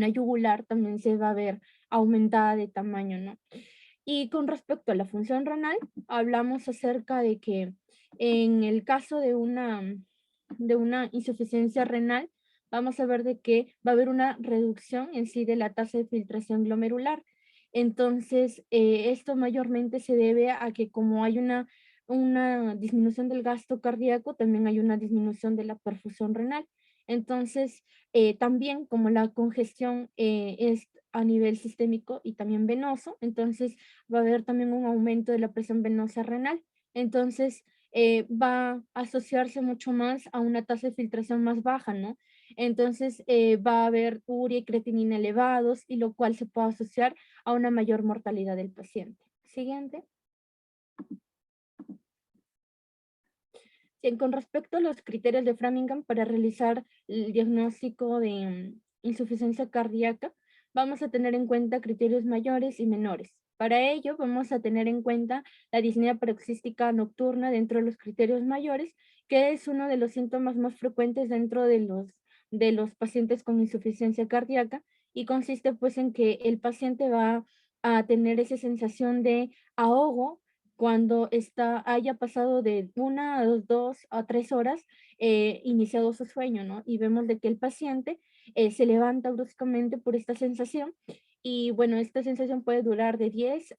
yugular también se va a ver aumentada de tamaño, ¿no? Y con respecto a la función renal, hablamos acerca de que en el caso de una insuficiencia renal, vamos a ver de que va a haber una reducción en sí de la tasa de filtración glomerular. Entonces, esto mayormente se debe a que como hay una disminución del gasto cardíaco, también hay una disminución de la perfusión renal. Entonces, también como la congestión es a nivel sistémico y también venoso, entonces va a haber también un aumento de la presión venosa renal. Entonces, va a asociarse mucho más a una tasa de filtración más baja, ¿no? Entonces, va a haber urea y creatinina elevados, y lo cual se puede asociar a una mayor mortalidad del paciente. Siguiente. Bien, con respecto a los criterios de Framingham para realizar el diagnóstico de insuficiencia cardíaca, vamos a tener en cuenta criterios mayores y menores. Para ello, vamos a tener en cuenta la disnea paroxística nocturna dentro de los criterios mayores, que es uno de los síntomas más frecuentes dentro de los pacientes con insuficiencia cardíaca, y consiste pues en que el paciente va a tener esa sensación de ahogo cuando haya pasado de 1 a 2 a 3 horas iniciado su sueño, ¿no? Y vemos de que el paciente se levanta bruscamente por esta sensación, y bueno, esta sensación puede durar de 5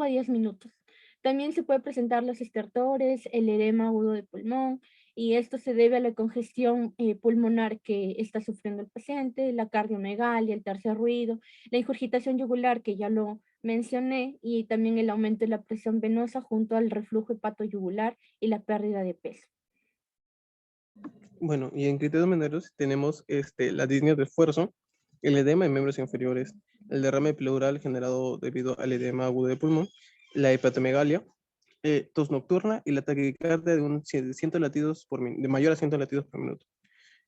a 10 minutos. También se puede presentar los estertores, el edema agudo de pulmón, y esto se debe a la congestión pulmonar que está sufriendo el paciente, la cardiomegalia, el tercer ruido, la ingurgitación yugular, que ya lo mencioné, y también el aumento de la presión venosa junto al reflujo hepatoyugular y la pérdida de peso. Bueno, y en criterios menores tenemos la disnea de esfuerzo, el edema en miembros inferiores, el derrame pleural generado debido al edema agudo de pulmón, la hepatomegalia, tos nocturna y la taquicardia de 100 latidos de mayor a 100 latidos por minuto.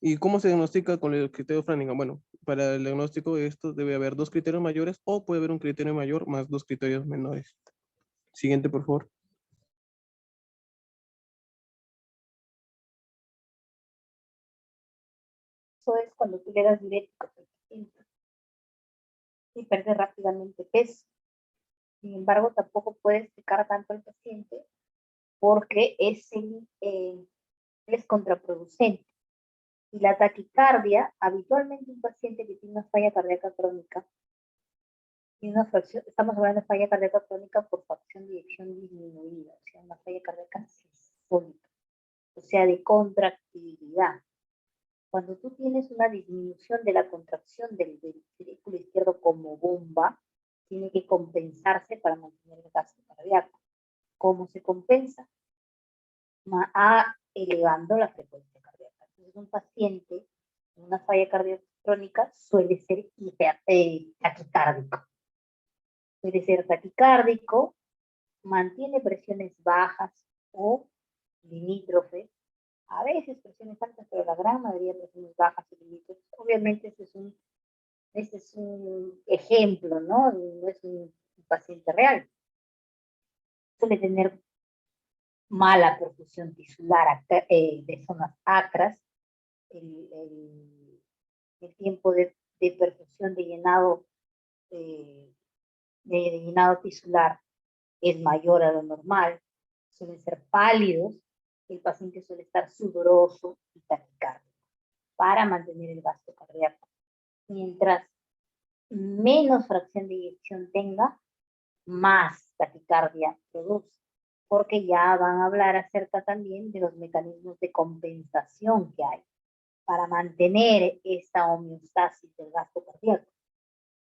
¿Y cómo se diagnostica con el criterio Framingham? Bueno, para el diagnóstico esto debe haber 2 criterios mayores o puede haber un criterio mayor más 2 criterios menores. Siguiente, por favor. Eso es cuando tú le das diuréticos al paciente y pierde rápidamente peso. Sin embargo, tampoco puedes picar tanto al paciente porque es contraproducente. Y la taquicardia, habitualmente un paciente que tiene una falla cardíaca crónica, tiene una fracción, estamos hablando de falla cardíaca crónica por fracción de eyección disminuida, o sea, una falla cardíaca sistólica, o sea, de contractibilidad. Cuando tú tienes una disminución de la contracción del ventrículo izquierdo como bomba, tiene que compensarse para mantener el gasto cardíaco. ¿Cómo se compensa? Elevando la frecuencia cardíaca. Entonces, un paciente con una falla cardíaca crónica suele ser taquicárdico. Suele ser taquicárdico, mantiene presiones bajas o limítrofes, a veces presiones altas, pero la gran mayoría de presiones bajas y limítrofes. Obviamente ese es un ejemplo, ¿no? No es un paciente real. Suele tener mala perfusión tisular de zonas acras, el tiempo de perfusión de llenado tisular es mayor a lo normal, suelen ser pálidos, el paciente suele estar sudoroso y taquicárdico para mantener el gasto cardíaco. Mientras menos fracción de eyección tenga, más taquicardia produce, porque ya van a hablar acerca también de los mecanismos de compensación que hay para mantener esta homeostasis del gasto cardíaco.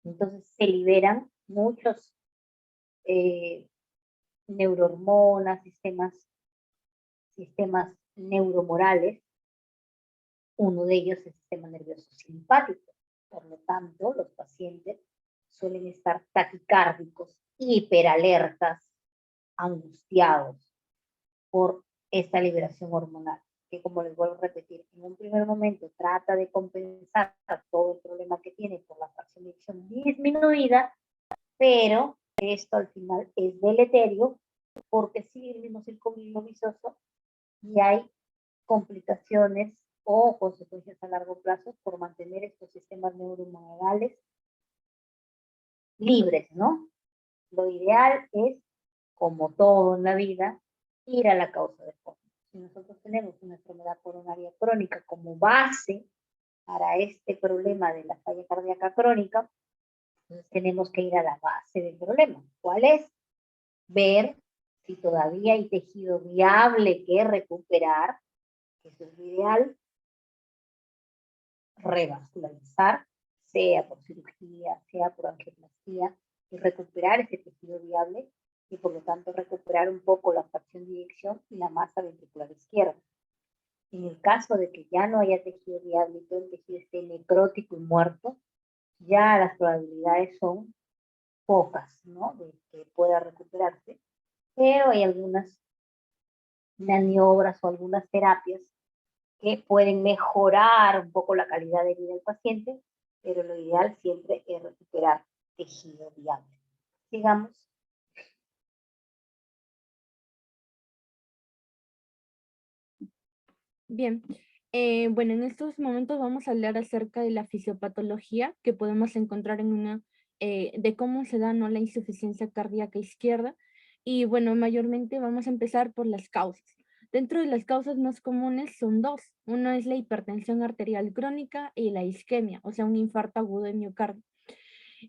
Entonces se liberan muchos neurohormonas, sistemas neuromorales. Uno de ellos es el sistema nervioso simpático. Por lo tanto, los pacientes suelen estar taquicárdicos, hiperalertas, angustiados por esta liberación hormonal, que como les vuelvo a repetir, en un primer momento trata de compensar todo el problema que tiene por la fracción de eyección disminuida, pero esto al final es deleterio porque sigue el mismo círculo vicioso y hay complicaciones o consecuencias a largo plazo por mantener estos sistemas neurohormonales libres, ¿no? Lo ideal es, como todo en la vida, ir a la causa de fondo. Si nosotros tenemos una enfermedad coronaria crónica como base para este problema de la falla cardíaca crónica, entonces tenemos que ir a la base del problema. ¿Cuál es? Ver si todavía hay tejido viable que recuperar, que eso es lo ideal, revascularizar, sea por cirugía, sea por angioplastia, y recuperar ese tejido viable y por lo tanto recuperar un poco la fracción de eyección y la masa ventricular izquierda. En el caso de que ya no haya tejido viable y todo el tejido esté necrótico y muerto, ya las probabilidades son pocas, ¿no? De que pueda recuperarse, pero hay algunas maniobras o algunas terapias que pueden mejorar un poco la calidad de vida del paciente, pero lo ideal siempre es recuperar tejido viable. Sigamos. Bien, bueno, en estos momentos vamos a hablar acerca de la fisiopatología que podemos encontrar de cómo se da, ¿no?, la insuficiencia cardíaca izquierda. Y bueno, mayormente vamos a empezar por las causas. Dentro de las causas más comunes son dos. Uno es la hipertensión arterial crónica y la isquemia, o sea, un infarto agudo de miocardio.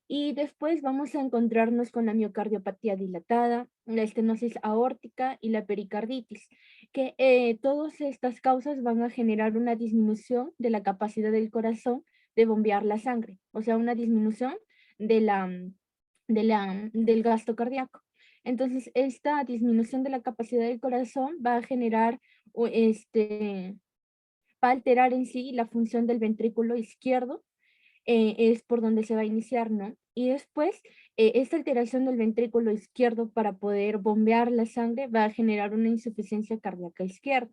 Y después vamos a encontrarnos con la miocardiopatía dilatada, la estenosis aórtica y la pericarditis, que todas estas causas van a generar una disminución de la capacidad del corazón de bombear la sangre, o sea, una disminución del gasto cardíaco. Entonces, esta disminución de la capacidad del corazón va a generar va a alterar en sí la función del ventrículo izquierdo, es por donde se va a iniciar, ¿no? Y después, esta alteración del ventrículo izquierdo para poder bombear la sangre va a generar una insuficiencia cardíaca izquierda.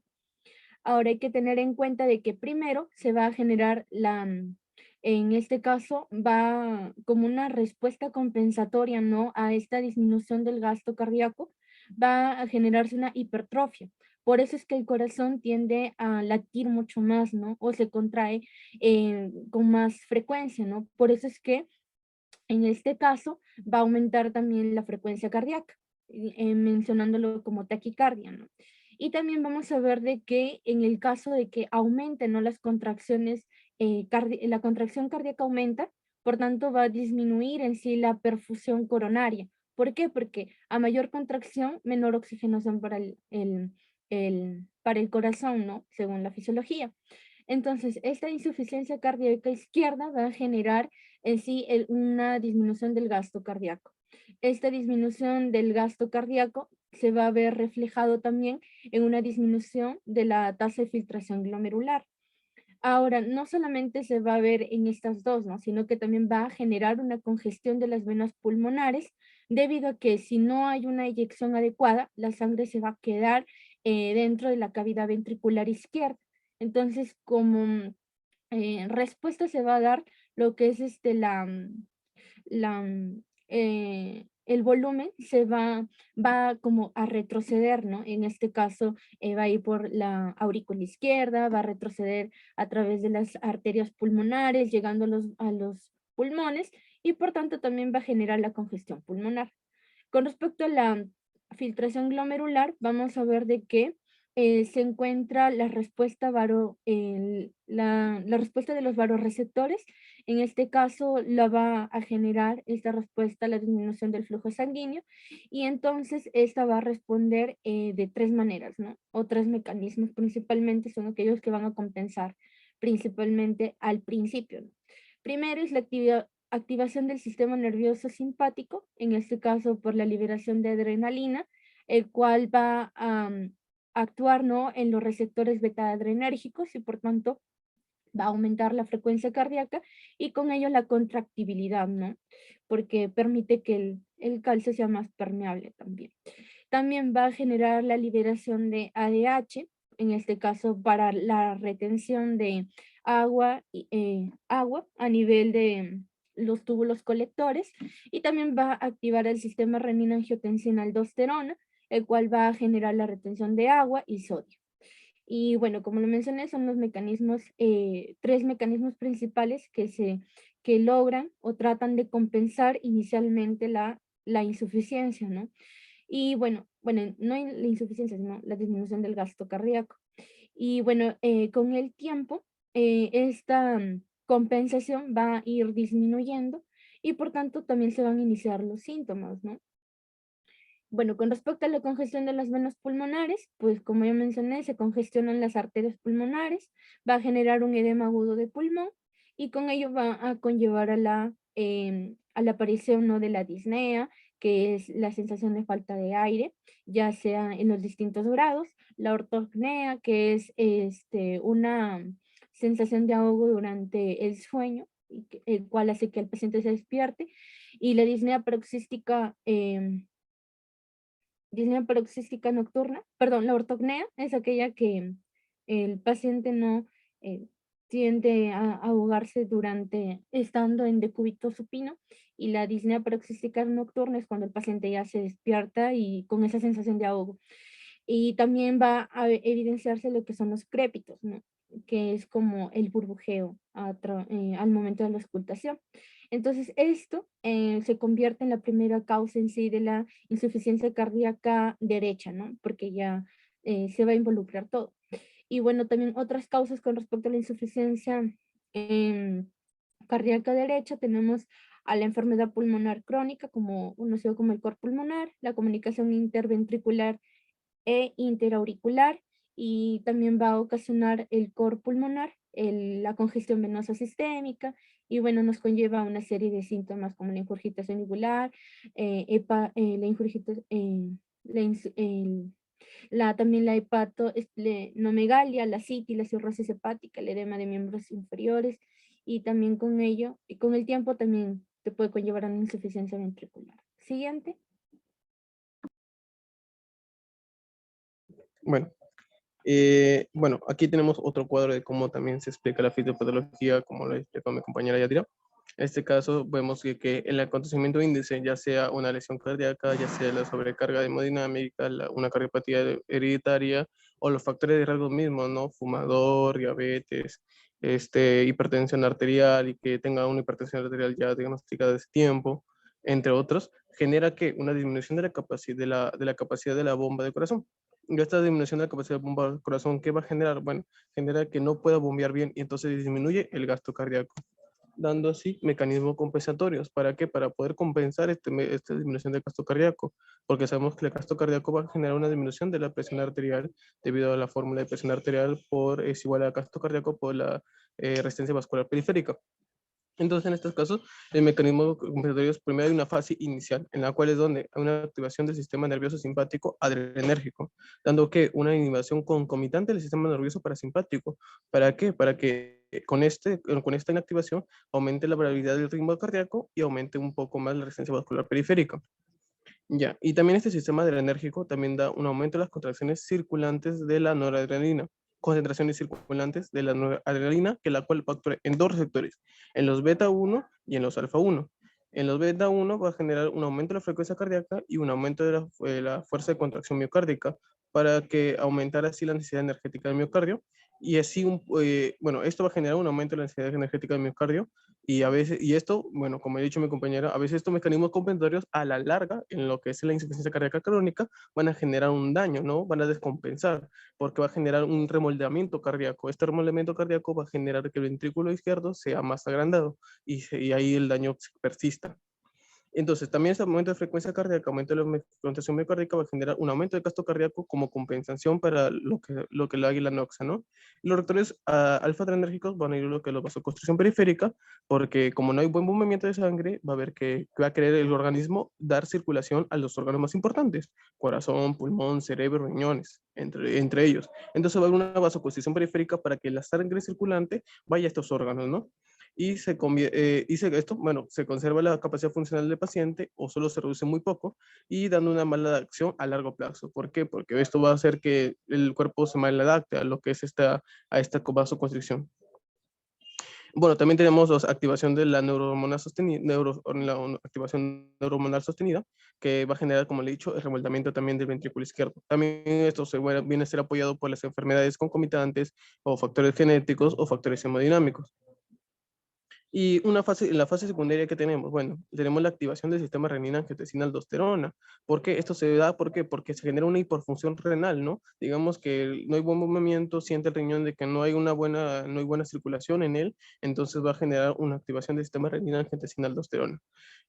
Ahora hay que tener en cuenta de que primero se va a generar en este caso, va como una respuesta compensatoria, ¿no? A esta disminución del gasto cardíaco, va a generarse una hipertrofia. Por eso es que el corazón tiende a latir mucho más, ¿no? O se contrae con más frecuencia, ¿no? Por eso es que en este caso va a aumentar también la frecuencia cardíaca, mencionándolo como taquicardia, ¿no? Y también vamos a ver de que en el caso de que aumenten, ¿no?, las contracciones, la contracción cardíaca aumenta, por tanto va a disminuir en sí la perfusión coronaria. ¿Por qué? Porque a mayor contracción, menor oxigenación para para el corazón, ¿no? Según la fisiología. Entonces, esta insuficiencia cardíaca izquierda va a generar en sí una disminución del gasto cardíaco. Esta disminución del gasto cardíaco se va a ver reflejado también en una disminución de la tasa de filtración glomerular. Ahora, no solamente se va a ver en estas dos, ¿no?, sino que también va a generar una congestión de las venas pulmonares, debido a que si no hay una eyección adecuada, la sangre se va a quedar dentro de la cavidad ventricular izquierda. Entonces, como respuesta se va a dar lo que es el volumen va como a retroceder, ¿no? En este caso va a ir por la aurícula izquierda, va a retroceder a través de las arterias pulmonares, llegando a los pulmones, y por tanto también va a generar la congestión pulmonar. Con respecto a la filtración glomerular, vamos a ver de que se encuentra la respuesta la respuesta de los varoreceptores. En este caso la va a generar esta respuesta la disminución del flujo sanguíneo, y entonces esta va a responder de tres maneras, ¿no? O tres mecanismos principalmente son aquellos que van a compensar principalmente al principio, ¿no? Primero es la activación del sistema nervioso simpático, en este caso por la liberación de adrenalina, el cual va a actuar, ¿no?, en los receptores beta-adrenérgicos, y por tanto va a aumentar la frecuencia cardíaca y con ello la contractibilidad, ¿no? Porque permite que el calcio sea más permeable también. También va a generar la liberación de ADH, en este caso para la retención de agua a nivel de los túbulos colectores, y también va a activar el sistema renina-angiotensina-aldosterona, el cual va a generar la retención de agua y sodio. Y bueno, como lo mencioné, son los mecanismos, tres mecanismos principales que logran o tratan de compensar inicialmente la insuficiencia, ¿no? Y bueno, no hay la insuficiencia, sino la disminución del gasto cardíaco. Y bueno, con el tiempo, esta compensación va a ir disminuyendo, y por tanto también se van a iniciar los síntomas, ¿no? Bueno, con respecto a la congestión de las venas pulmonares, pues como ya mencioné, se congestionan las arterias pulmonares, va a generar un edema agudo de pulmón, y con ello va a conllevar a la aparición, ¿no?, de la disnea, que es la sensación de falta de aire, ya sea en los distintos grados, la ortopnea, que es una sensación de ahogo durante el sueño, el cual hace que el paciente se despierte, y la disnea paroxística nocturna, perdón, la ortopnea es aquella que el paciente no tiende a ahogarse estando en decúbito supino, y la disnea paroxística nocturna es cuando el paciente ya se despierta y con esa sensación de ahogo. Y también va a evidenciarse lo que son los crépitos, ¿no?, que es como el burbujeo al momento de la auscultación. Entonces, esto se convierte en la primera causa en sí de la insuficiencia cardíaca derecha, ¿no? Porque ya se va a involucrar todo. Y bueno, también otras causas con respecto a la insuficiencia cardíaca derecha, tenemos a la enfermedad pulmonar crónica, como conocido como el cor pulmonar, la comunicación interventricular e interauricular, y también va a ocasionar el cor pulmonar, la congestión venosa sistémica, y bueno, nos conlleva una serie de síntomas como la ingurgitación yugular, la ingurgitación, También la hepatosplenomegalia, la CITI, la cirrosis hepática, el edema de miembros inferiores, y también con ello, y con el tiempo también te puede conllevar a una insuficiencia ventricular. Siguiente. Bueno, bueno, aquí tenemos otro cuadro de cómo también se explica la fisiopatología, como lo explicó mi compañera Yadira. En este caso, vemos que el acontecimiento índice, ya sea una lesión cardíaca, ya sea la sobrecarga hemodinámica, una cardiopatía hereditaria, o los factores de riesgo mismos, ¿no? Fumador, diabetes, hipertensión arterial, y que tenga una hipertensión arterial ya diagnosticada de ese tiempo, entre otros, genera que una disminución de la capacidad de la bomba de corazón. Y esta disminución de la capacidad de bomba del corazón, ¿qué va a generar? Bueno, genera que no pueda bombear bien y entonces disminuye el gasto cardíaco, dando así mecanismos compensatorios. ¿Para qué? Para poder compensar esta disminución del gasto cardíaco, porque sabemos que el gasto cardíaco va a generar una disminución de la presión arterial debido a la fórmula de presión arterial es igual al gasto cardíaco por la resistencia vascular periférica. Entonces, en estos casos, el mecanismo compensatorio es primero hay una fase inicial, en la cual es donde hay una activación del sistema nervioso simpático adrenérgico, dando que una inhibición concomitante del sistema nervioso parasimpático. ¿Para qué? Para que con esta inactivación aumente la variabilidad del ritmo cardíaco y aumente un poco más la resistencia vascular periférica. Ya, y también este sistema adrenérgico también da un aumento de las contracciones circulantes de la noradrenalina, concentraciones circulantes de la noradrenalina, que la cual va a actuar en dos receptores, en los beta 1 y en los alfa 1. En los beta 1 va a generar un aumento de la frecuencia cardíaca y un aumento de la fuerza de contracción miocárdica, para que aumentar así la necesidad energética del miocardio, y así, bueno, esto va a generar un aumento de la necesidad energética del miocardio, y a veces, y esto, bueno, como he dicho mi compañera, a veces estos mecanismos compensatorios a la larga, en lo que es la insuficiencia cardíaca crónica, van a generar un daño, ¿no? Van a descompensar, porque va a generar un remoldeamiento cardíaco. Este remoldeamiento cardíaco va a generar que el ventrículo izquierdo sea más agrandado y ahí el daño persista. Entonces, también este aumento de frecuencia cardíaca, aumento de la contracción miocárdica, va a generar un aumento de gasto cardíaco como compensación para lo que le haga la noxa, ¿no? Y los receptores alfa-adrenérgicos van a ir a lo que es la vasoconstricción periférica, porque como no hay buen movimiento de sangre, va a haber que va a querer el organismo dar circulación a los órganos más importantes, corazón, pulmón, cerebro, riñones, entre ellos. Entonces va a haber una vasoconstricción periférica para que la sangre circulante vaya a estos órganos, ¿no? Y esto, bueno, se conserva la capacidad funcional del paciente o solo se reduce muy poco y dando una mala acción a largo plazo. ¿Por qué? Porque esto va a hacer que el cuerpo se maladapte a lo que es esta vasoconstricción. Bueno, también tenemos la activación de la neurohormona sostenida, la activación neurohormonal sostenida, que va a generar, como le he dicho, el remoldeamiento también del ventrículo izquierdo. También esto viene a ser apoyado por las enfermedades concomitantes o factores genéticos o factores hemodinámicos. Y la fase secundaria que tenemos, bueno, tenemos la activación del sistema renina-angiotensina-aldosterona. ¿Por qué esto se da? ¿Por qué? Porque se genera una hiperfunción renal, ¿no? Digamos que no hay buen movimiento, siente el riñón de que no hay buena circulación en él, entonces va a generar una activación del sistema renina-angiotensina-aldosterona.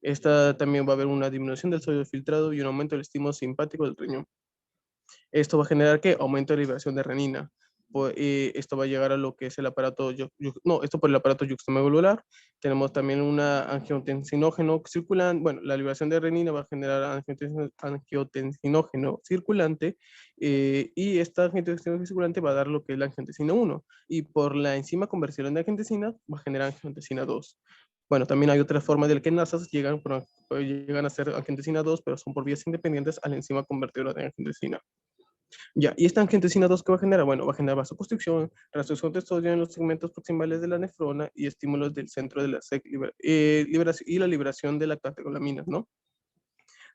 Esta también va a haber una disminución del sodio filtrado y un aumento del estímulo simpático del riñón. Esto va a generar ¿qué? Aumento de liberación de renina. Esto va a llegar a lo que es el aparato, esto por el aparato yuxtamedular. Tenemos también una angiotensinógeno circulante, bueno, la liberación de renina va a generar angiotensinógeno circulante, y esta angiotensinógeno circulante va a dar lo que es la angiotensina 1, y por la enzima conversión de angiotensina va a generar angiotensina 2. Bueno, también hay otras formas de que NASAs llegan a ser angiotensina 2, pero son por vías independientes a la enzima convertidora de angiotensina. Ya, y esta angiotensina 2 que va a generar, bueno, va a generar vasoconstricción, restricción de sodio en los segmentos proximales de la nefrona y estímulos del centro de la y la liberación de la catecolaminas, ¿no?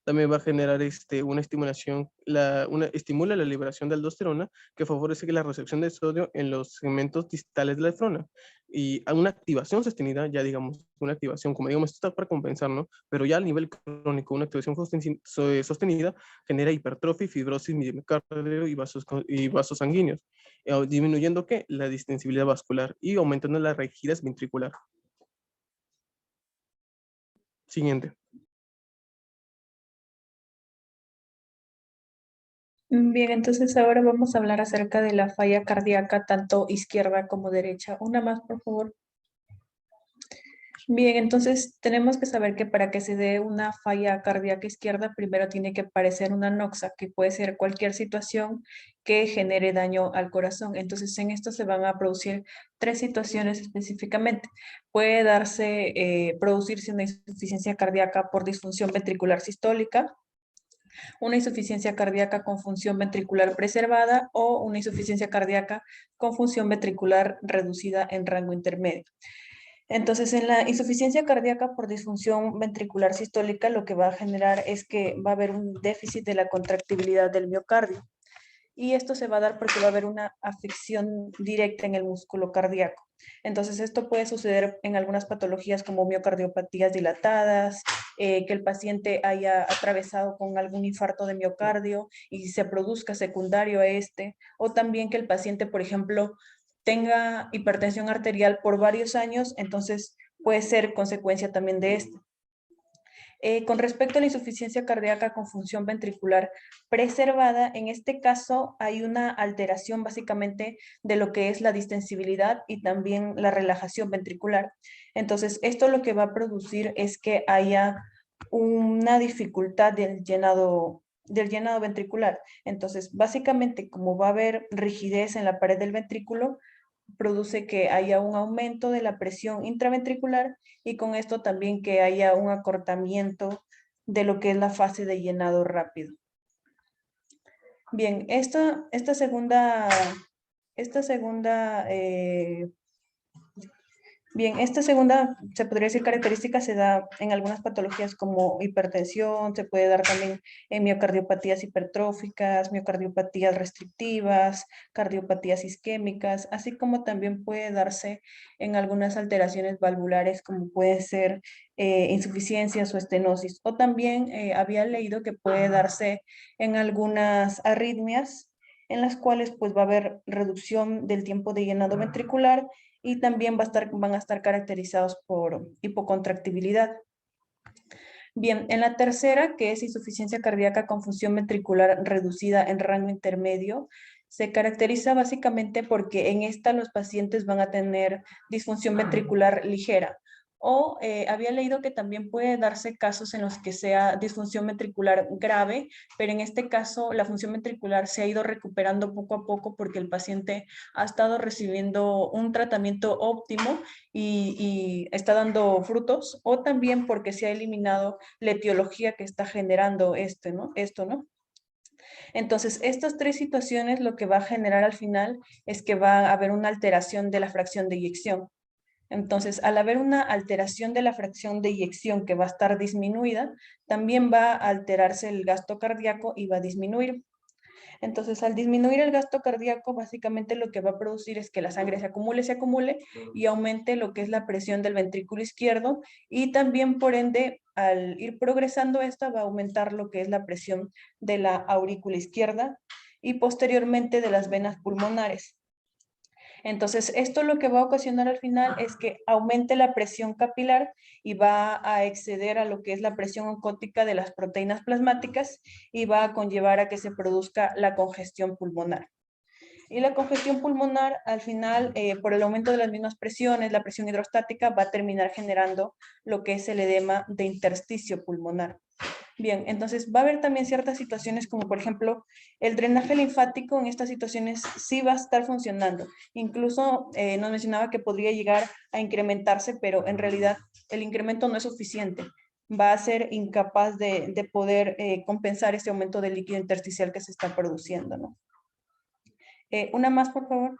También va a generar una estimulación, estimula la liberación de aldosterona, que favorece la recepción de sodio en los segmentos distales de la nefrona. Y a una activación sostenida, ya digamos, una activación, como digamos, esto está para compensar, ¿no? Pero ya a nivel crónico, una activación sostenida genera hipertrofia, fibrosis miocardio y vasos sanguíneos, disminuyendo ¿qué? La distensibilidad vascular y aumentando la rigidez ventricular. Siguiente. Bien, entonces ahora vamos a hablar acerca de la falla cardíaca, tanto izquierda como derecha. Una más, por favor. Bien, entonces tenemos que saber que para que se dé una falla cardíaca izquierda, primero tiene que aparecer una noxa, que puede ser cualquier situación que genere daño al corazón. Entonces, en esto se van a producir 3 situaciones específicamente. Puede producirse una insuficiencia cardíaca por disfunción ventricular sistólica, una insuficiencia cardíaca con función ventricular preservada o una insuficiencia cardíaca con función ventricular reducida en rango intermedio. Entonces, en la insuficiencia cardíaca por disfunción ventricular sistólica, lo que va a generar es que va a haber un déficit de la contractibilidad del miocardio. Y esto se va a dar porque va a haber una afección directa en el músculo cardíaco. Entonces, esto puede suceder en algunas patologías como miocardiopatías dilatadas, que el paciente haya atravesado con algún infarto de miocardio y se produzca secundario a este, o también que el paciente, por ejemplo, tenga hipertensión arterial por varios años, entonces puede ser consecuencia también de esto. Con respecto a la insuficiencia cardíaca con función ventricular preservada, en este caso hay una alteración básicamente de lo que es la distensibilidad y también la relajación ventricular. Entonces, esto lo que va a producir es que haya una dificultad del llenado ventricular. Entonces, básicamente, como va a haber rigidez en la pared del ventrículo, produce que haya un aumento de la presión intraventricular y con esto también que haya un acortamiento de lo que es la fase de llenado rápido. Bien, esta segunda se podría decir característica, se da en algunas patologías como hipertensión, se puede dar también en miocardiopatías hipertróficas, miocardiopatías restrictivas, cardiopatías isquémicas, así como también puede darse en algunas alteraciones valvulares como puede ser insuficiencias o estenosis. O también había leído que puede darse en algunas arritmias en las cuales pues va a haber reducción del tiempo de llenado ventricular y también van a estar caracterizados por hipocontractibilidad. Bien, en la tercera, que es insuficiencia cardíaca con función ventricular reducida en rango intermedio, se caracteriza básicamente porque en esta los pacientes van a tener disfunción ventricular ligera. O había leído que también puede darse casos en los que sea disfunción ventricular grave, pero en este caso la función ventricular se ha ido recuperando poco a poco porque el paciente ha estado recibiendo un tratamiento óptimo y está dando frutos, o también porque se ha eliminado la etiología que está generando esto, ¿no? Entonces, estas 3 situaciones lo que va a generar al final es que va a haber una alteración de la fracción de eyección. Entonces, al haber una alteración de la fracción de eyección que va a estar disminuida, también va a alterarse el gasto cardíaco y va a disminuir. Entonces, al disminuir el gasto cardíaco, básicamente lo que va a producir es que la sangre se acumule y aumente lo que es la presión del ventrículo izquierdo y también, por ende, al ir progresando esta, va a aumentar lo que es la presión de la aurícula izquierda y posteriormente de las venas pulmonares. Entonces, esto lo que va a ocasionar al final es que aumente la presión capilar y va a exceder a lo que es la presión oncótica de las proteínas plasmáticas y va a conllevar a que se produzca la congestión pulmonar. Y la congestión pulmonar, al final, por el aumento de las mismas presiones, la presión hidrostática, va a terminar generando lo que es el edema de intersticio pulmonar. Bien, entonces va a haber también ciertas situaciones como por ejemplo el drenaje linfático en estas situaciones sí va a estar funcionando. Incluso nos mencionaba que podría llegar a incrementarse, pero en realidad el incremento no es suficiente. Va a ser incapaz de poder compensar este aumento de líquido intersticial que se está produciendo, ¿no? Una más, por favor.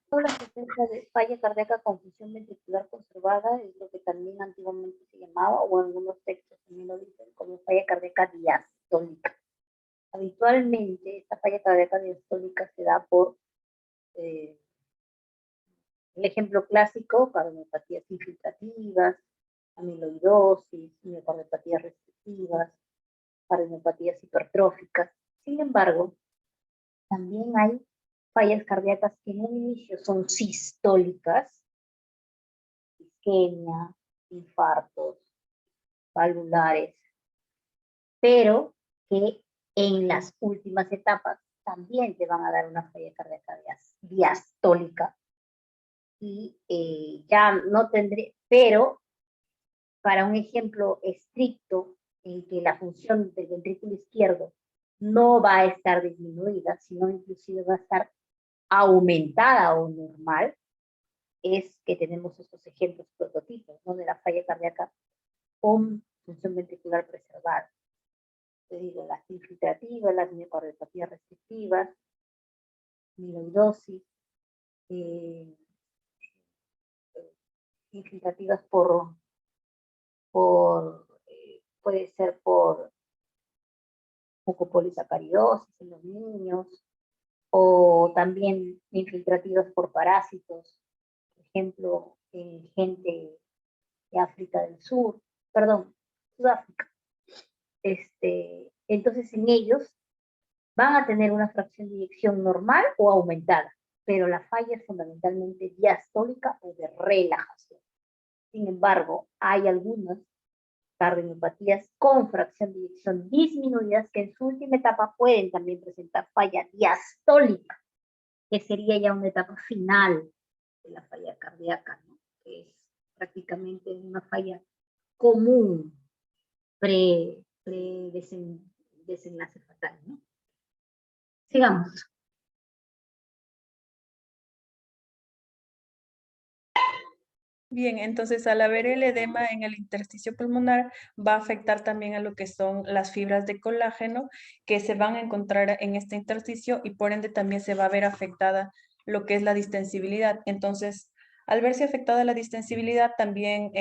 La presencia de falla cardíaca con función ventricular conservada es lo que también antiguamente se llamaba, o algunos textos también lo dicen, como falla cardíaca diastólica. Habitualmente esta falla cardíaca diastólica se da por el ejemplo clásico, cardiopatías infiltrativas, amiloidosis, miocardiopatías restrictivas, cardiopatías hipertróficas. Sin embargo, también hay fallas cardíacas que en un inicio son sistólicas, isquemia, infartos, valvulares, pero que en las últimas etapas también te van a dar una falla cardíaca diastólica. Y ya no tendré, pero para un ejemplo estricto en que la función del ventrículo izquierdo no va a estar disminuida, sino inclusive va a estar aumentada o normal, es que tenemos estos ejemplos prototipos, ¿no? De la falla cardíaca con función ventricular preservada. Te digo, las infiltrativas, las miocardiopatías restrictivas, amiloidosis, infiltrativas puede ser por mucopolisacaridosis en los niños, o también infiltrativas por parásitos, por ejemplo, en gente de África del Sur, perdón, Sudáfrica. Entonces en ellos van a tener una fracción de eyección normal o aumentada, pero la falla es fundamentalmente diastólica o de relajación. Sin embargo, hay algunas cardiomiopatías con fracción de eyección disminuidas que en su última etapa pueden también presentar falla diastólica, que sería ya una etapa final de la falla cardíaca, ¿no? Que es prácticamente una falla común desenlace fatal, ¿no? Sigamos. Bien, entonces al haber el edema en el intersticio pulmonar va a afectar también a lo que son las fibras de colágeno que se van a encontrar en este intersticio y por ende también se va a ver afectada lo que es la distensibilidad. Entonces, al verse afectada la distensibilidad también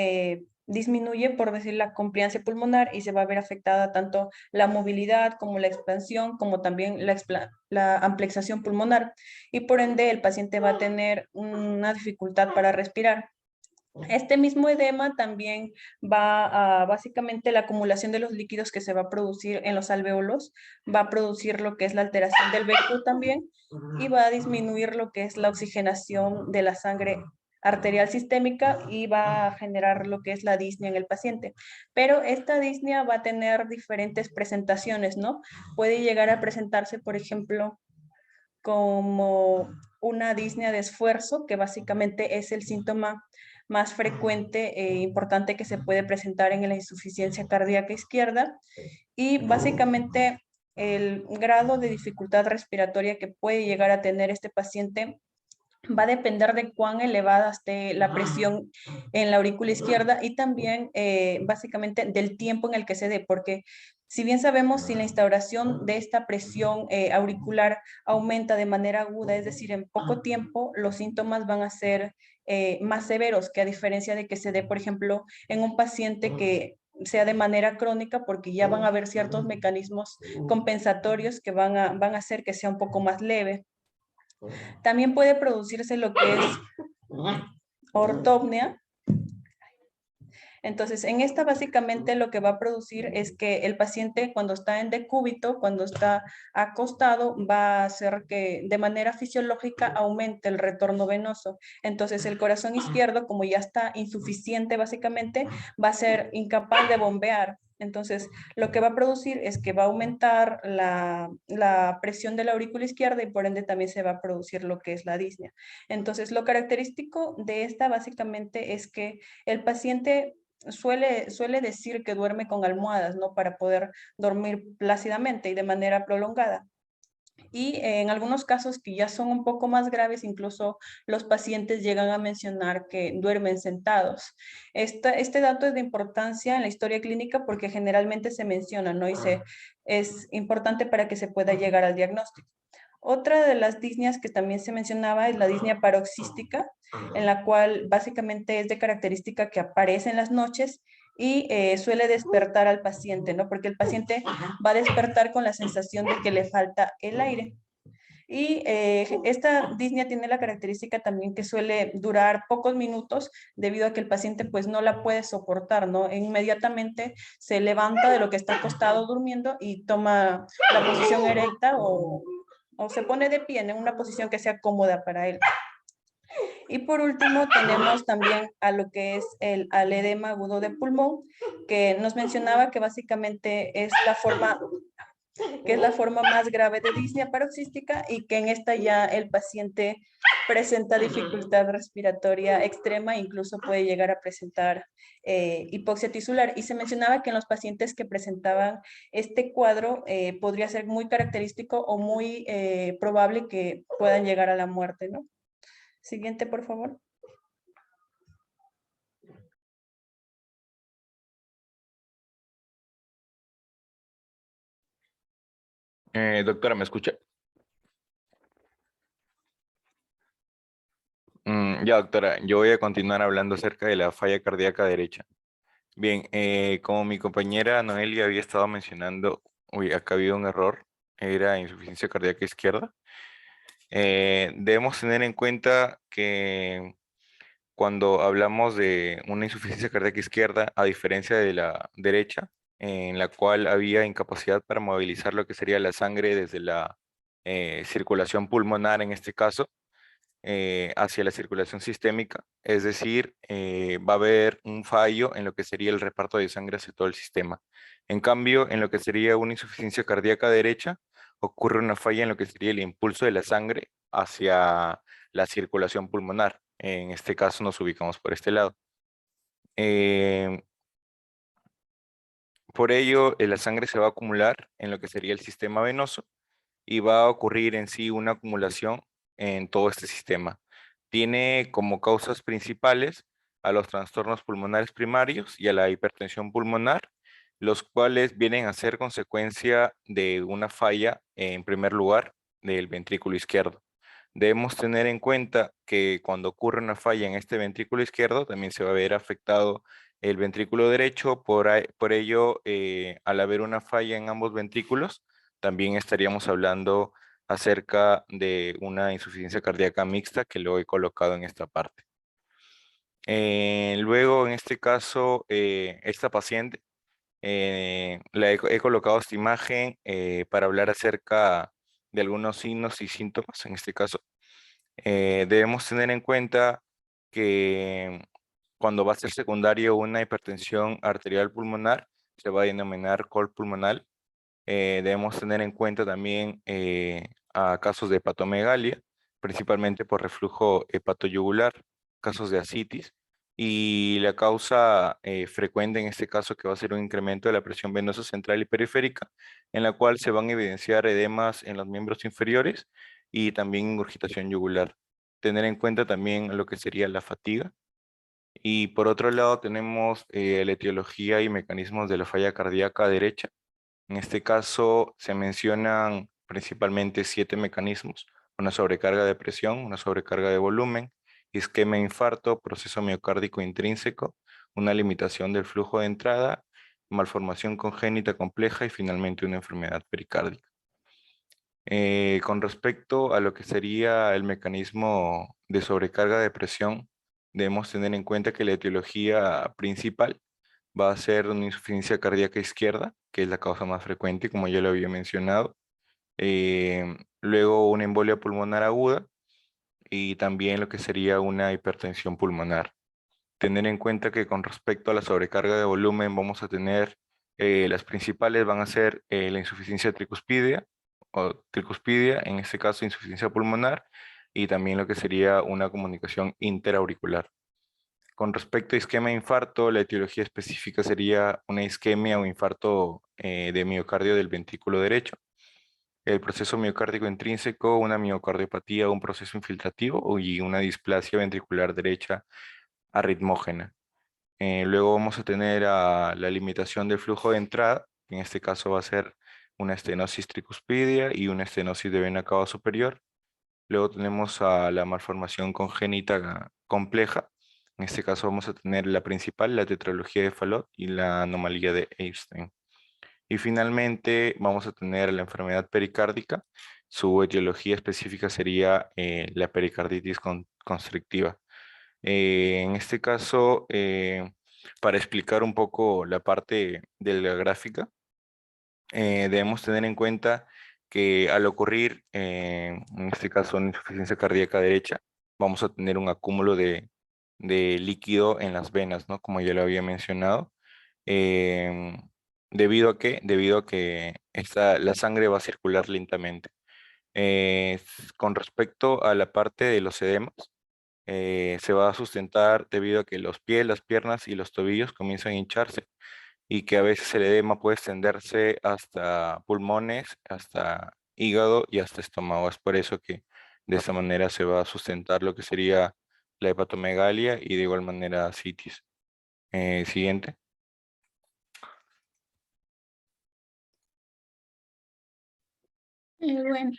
disminuye, por decir, la compliancia pulmonar y se va a ver afectada tanto la movilidad como la expansión, como también la amplexación pulmonar y por ende el paciente va a tener una dificultad para respirar. Este mismo edema también va a, básicamente, la acumulación de los líquidos que se va a producir en los alvéolos, va a producir lo que es la alteración del BQ también y va a disminuir lo que es la oxigenación de la sangre arterial sistémica y va a generar lo que es la disnea en el paciente. Pero esta disnea va a tener diferentes presentaciones, ¿no? Puede llegar a presentarse, por ejemplo, como una disnea de esfuerzo, que básicamente es el síntoma más frecuente e importante que se puede presentar en la insuficiencia cardíaca izquierda. Y básicamente el grado de dificultad respiratoria que puede llegar a tener este paciente va a depender de cuán elevada esté la presión en la aurícula izquierda y también básicamente del tiempo en el que se dé, porque si bien sabemos, si la instauración de esta presión auricular aumenta de manera aguda, es decir, en poco tiempo, los síntomas van a ser más severos que a diferencia de que se dé, por ejemplo, en un paciente que sea de manera crónica, porque ya van a haber ciertos mecanismos compensatorios que van a hacer que sea un poco más leve. También puede producirse lo que es ortopnea. Entonces, en esta básicamente lo que va a producir es que el paciente cuando está en decúbito, cuando está acostado, va a hacer que de manera fisiológica aumente el retorno venoso. Entonces, el corazón izquierdo, como ya está insuficiente básicamente, va a ser incapaz de bombear. Entonces, lo que va a producir es que va a aumentar la presión de la aurícula izquierda y por ende también se va a producir lo que es la disnea. Entonces, lo característico de esta básicamente es que el paciente suele decir que duerme con almohadas, ¿no? Para poder dormir plácidamente y de manera prolongada. Y en algunos casos que ya son un poco más graves, incluso los pacientes llegan a mencionar que duermen sentados. Este dato es de importancia en la historia clínica porque generalmente se menciona, ¿no? Y es importante para que se pueda llegar al diagnóstico. Otra de las disneas que también se mencionaba es la disnea paroxística, en la cual básicamente es de característica que aparece en las noches y suele despertar al paciente, ¿no? Porque el paciente va a despertar con la sensación de que le falta el aire. Y esta disnea tiene la característica también que suele durar pocos minutos debido a que el paciente pues no la puede soportar, ¿no? E inmediatamente se levanta de lo que está acostado durmiendo y toma la posición erecta o se pone de pie en una posición que sea cómoda para él. Y por último tenemos también a lo que es al edema agudo de pulmón, que nos mencionaba que básicamente es la forma que es la forma más grave de disnea paroxística y que en esta ya el paciente presenta dificultad respiratoria extrema, incluso puede llegar a presentar hipoxia tisular. Y se mencionaba que en los pacientes que presentaban este cuadro podría ser muy característico o muy probable que puedan llegar a la muerte, ¿no? Siguiente, por favor. Doctora, ¿me escucha? Ya, doctora, yo voy a continuar hablando acerca de la falla cardíaca derecha. Bien, como mi compañera Noelia había estado mencionando, uy, acá ha habido un error, era insuficiencia cardíaca izquierda. Debemos tener en cuenta que cuando hablamos de una insuficiencia cardíaca izquierda, a diferencia de la derecha, en la cual había incapacidad para movilizar lo que sería la sangre desde la circulación pulmonar en este caso, hacia la circulación sistémica, es decir, va a haber un fallo en lo que sería el reparto de sangre hacia todo el sistema. En cambio, en lo que sería una insuficiencia cardíaca derecha, ocurre una falla en lo que sería el impulso de la sangre hacia la circulación pulmonar. En este caso nos ubicamos por este lado. Por ello, la sangre se va a acumular en lo que sería el sistema venoso y va a ocurrir en sí una acumulación en todo este sistema. Tiene como causas principales a los trastornos pulmonares primarios y a la hipertensión pulmonar, los cuales vienen a ser consecuencia de una falla, en primer lugar, del ventrículo izquierdo. Debemos tener en cuenta que cuando ocurre una falla en este ventrículo izquierdo, también se va a ver afectado el ventrículo derecho, por ello, al haber una falla en ambos ventrículos, también estaríamos hablando acerca de una insuficiencia cardíaca mixta que lo he colocado en esta parte. Luego, en este caso, esta paciente, he colocado esta imagen para hablar acerca de algunos signos y síntomas. En este caso, debemos tener en cuenta que cuando va a ser secundario una hipertensión arterial pulmonar, se va a denominar col pulmonar. Debemos tener en cuenta también a casos de hepatomegalia, principalmente por reflujo hepatoyugular, casos de ascitis, y la causa frecuente en este caso que va a ser un incremento de la presión venosa central y periférica, en la cual se van a evidenciar edemas en los miembros inferiores y también ingurgitación yugular. Tener en cuenta también lo que sería la fatiga. Y por otro lado tenemos la etiología y mecanismos de la falla cardíaca derecha. En este caso se mencionan principalmente 7 mecanismos: una sobrecarga de presión, una sobrecarga de volumen, isquemia e infarto, proceso miocárdico intrínseco, una limitación del flujo de entrada, malformación congénita compleja y finalmente una enfermedad pericárdica. Con respecto a lo que sería el mecanismo de sobrecarga de presión, debemos tener en cuenta que la etiología principal va a ser una insuficiencia cardíaca izquierda, que es la causa más frecuente, como ya lo había mencionado. Luego una embolia pulmonar aguda y también lo que sería una hipertensión pulmonar. Tener en cuenta que con respecto a la sobrecarga de volumen vamos a tener, las principales van a ser la insuficiencia tricuspidia, en este caso insuficiencia pulmonar, y también lo que sería una comunicación interauricular. Con respecto a isquemia e infarto, la etiología específica sería una isquemia o infarto de miocardio del ventrículo derecho. El proceso miocárdico intrínseco, una miocardiopatía, un proceso infiltrativo y una displasia ventricular derecha arritmógena. Luego vamos a tener la limitación del flujo de entrada, en este caso va a ser una estenosis tricuspidia y una estenosis de vena cava superior. Luego tenemos a la malformación congénita compleja. En este caso vamos a tener la principal, la tetralogía de Fallot y la anomalía de Einstein. Y finalmente vamos a tener la enfermedad pericárdica. Su etiología específica sería la pericarditis constrictiva. En este caso, para explicar un poco la parte de la gráfica, debemos tener en cuenta que al ocurrir, en este caso, una insuficiencia cardíaca derecha, vamos a tener un acúmulo de líquido en las venas, ¿no? Como ya lo había mencionado. ¿Debido a qué? Debido a que la sangre va a circular lentamente. Con respecto a la parte de los edemas, se va a sustentar debido a que los pies, las piernas y los tobillos comienzan a hincharse y que a veces el edema puede extenderse hasta pulmones, hasta hígado y hasta estómago. Es por eso que de esa manera se va a sustentar lo que sería la hepatomegalia y de igual manera citis. Siguiente. Bueno,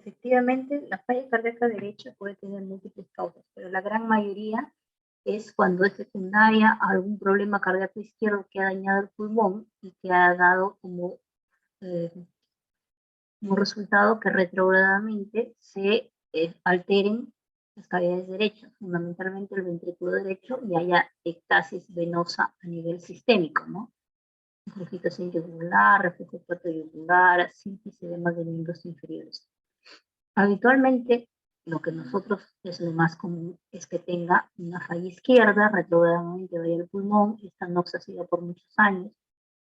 Efectivamente, la falla cardíaca derecha puede tener múltiples causas, pero la gran mayoría es cuando es secundaria a algún problema cardíaco izquierdo que ha dañado el pulmón y que ha dado como resultado que retrogradamente se alteren las cavidades derechas, fundamentalmente el ventrículo derecho, y haya ectasis venosa a nivel sistémico, ¿no? Refrigeración yugular, reflujo yugular, ascitis y demás de miembros inferiores. Habitualmente, lo que nosotros es lo más común es que tenga una falla izquierda, retrogradamente vaya al pulmón, esta noxa siga por muchos años,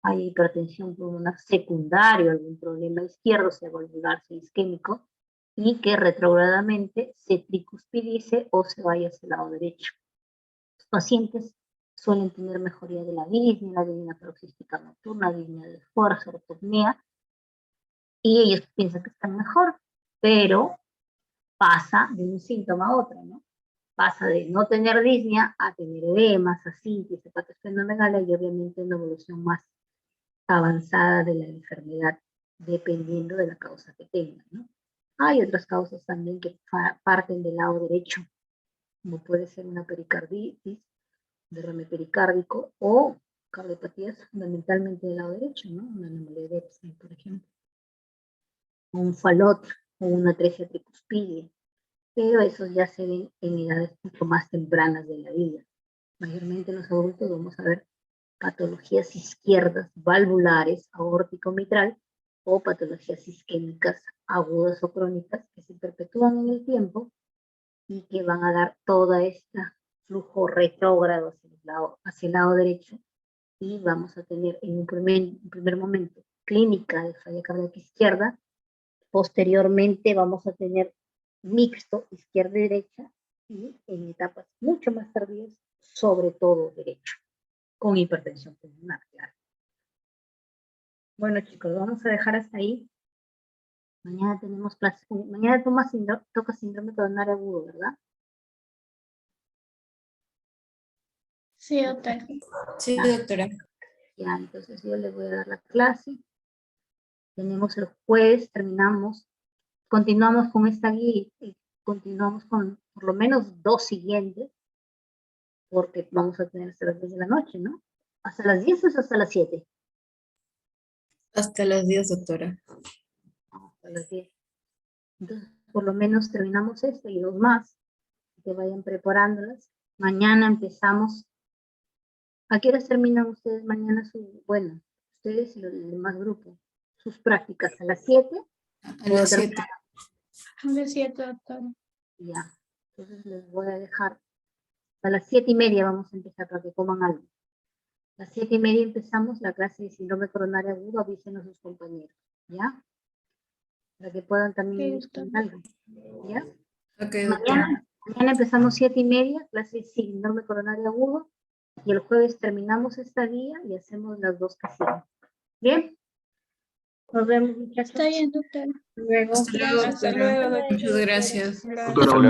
hay hipertensión pulmonar secundaria, algún problema izquierdo, sea valvular, sea isquémico, y que retrogradamente se tricuspidice o se vaya hacia el lado derecho. Los pacientes suelen tener mejoría de la disnea paroxística nocturna, disnea de fuerza, ortopnea, y ellos piensan que están mejor, pero pasa de un síntoma a otro, ¿no? Pasa de no tener disnea a tener edemas, ascitis, hepatosplenomegalia y obviamente una evolución más avanzada de la enfermedad, dependiendo de la causa que tenga, ¿no? Hay otras causas también que parten del lado derecho, como puede ser una pericarditis, derrame pericárdico o cardiopatías fundamentalmente del lado derecho, ¿no? Una anomalía de Epstein, por ejemplo, un falot o una atresia tricuspidia, pero esos ya se ven en edades mucho más tempranas de la vida. Mayormente los adultos vamos a ver patologías izquierdas valvulares, aórtico-mitral, o patologías isquémicas agudas o crónicas que se perpetúan en el tiempo y que van a dar toda esta flujo retrógrado hacia el lado derecho, y vamos a tener en un primer momento clínica de falla cardíaca izquierda, posteriormente vamos a tener mixto izquierda y derecha, y en etapas mucho más tardías, sobre todo derecho, con hipertensión pulmonar, claro. Bueno, chicos, vamos a dejar hasta ahí. Mañana tenemos clase. Mañana toca síndrome coronario agudo, ¿verdad? sí, doctora. Sí, doctora. Ya, entonces yo les voy a dar la clase. Tenemos el jueves, continuamos con esta guía y continuamos con por lo menos 2 siguientes, porque vamos a tener hasta las 10 de la noche, ¿no? ¿Hasta las 10 o hasta las 7? Hasta las 10, doctora. Hasta las 10. Entonces, por lo menos terminamos este y 2 más, que vayan preparándolas. Mañana empezamos. ¿A qué horas terminan ustedes mañana ustedes y los demás grupos, sus prácticas? ¿A las 7? A las 7. A las 7, doctora. Ya, entonces les voy a dejar. A las 7:30 vamos a empezar para que coman algo. A las 7:30 empezamos la clase de síndrome coronario agudo, avisen a sus compañeros, ¿ya? Para que puedan también Sí, comer algo, ¿ya? Ok, doctora. Mañana empezamos 7:30, clase de síndrome coronario agudo, y el jueves terminamos esta guía y hacemos las 2 que siguen. ¿Bien? Nos vemos, muchachos. Está bien, doctora. Luego. Hasta luego, Hasta doctora. luego, doctora. Muchas gracias. Hasta luego.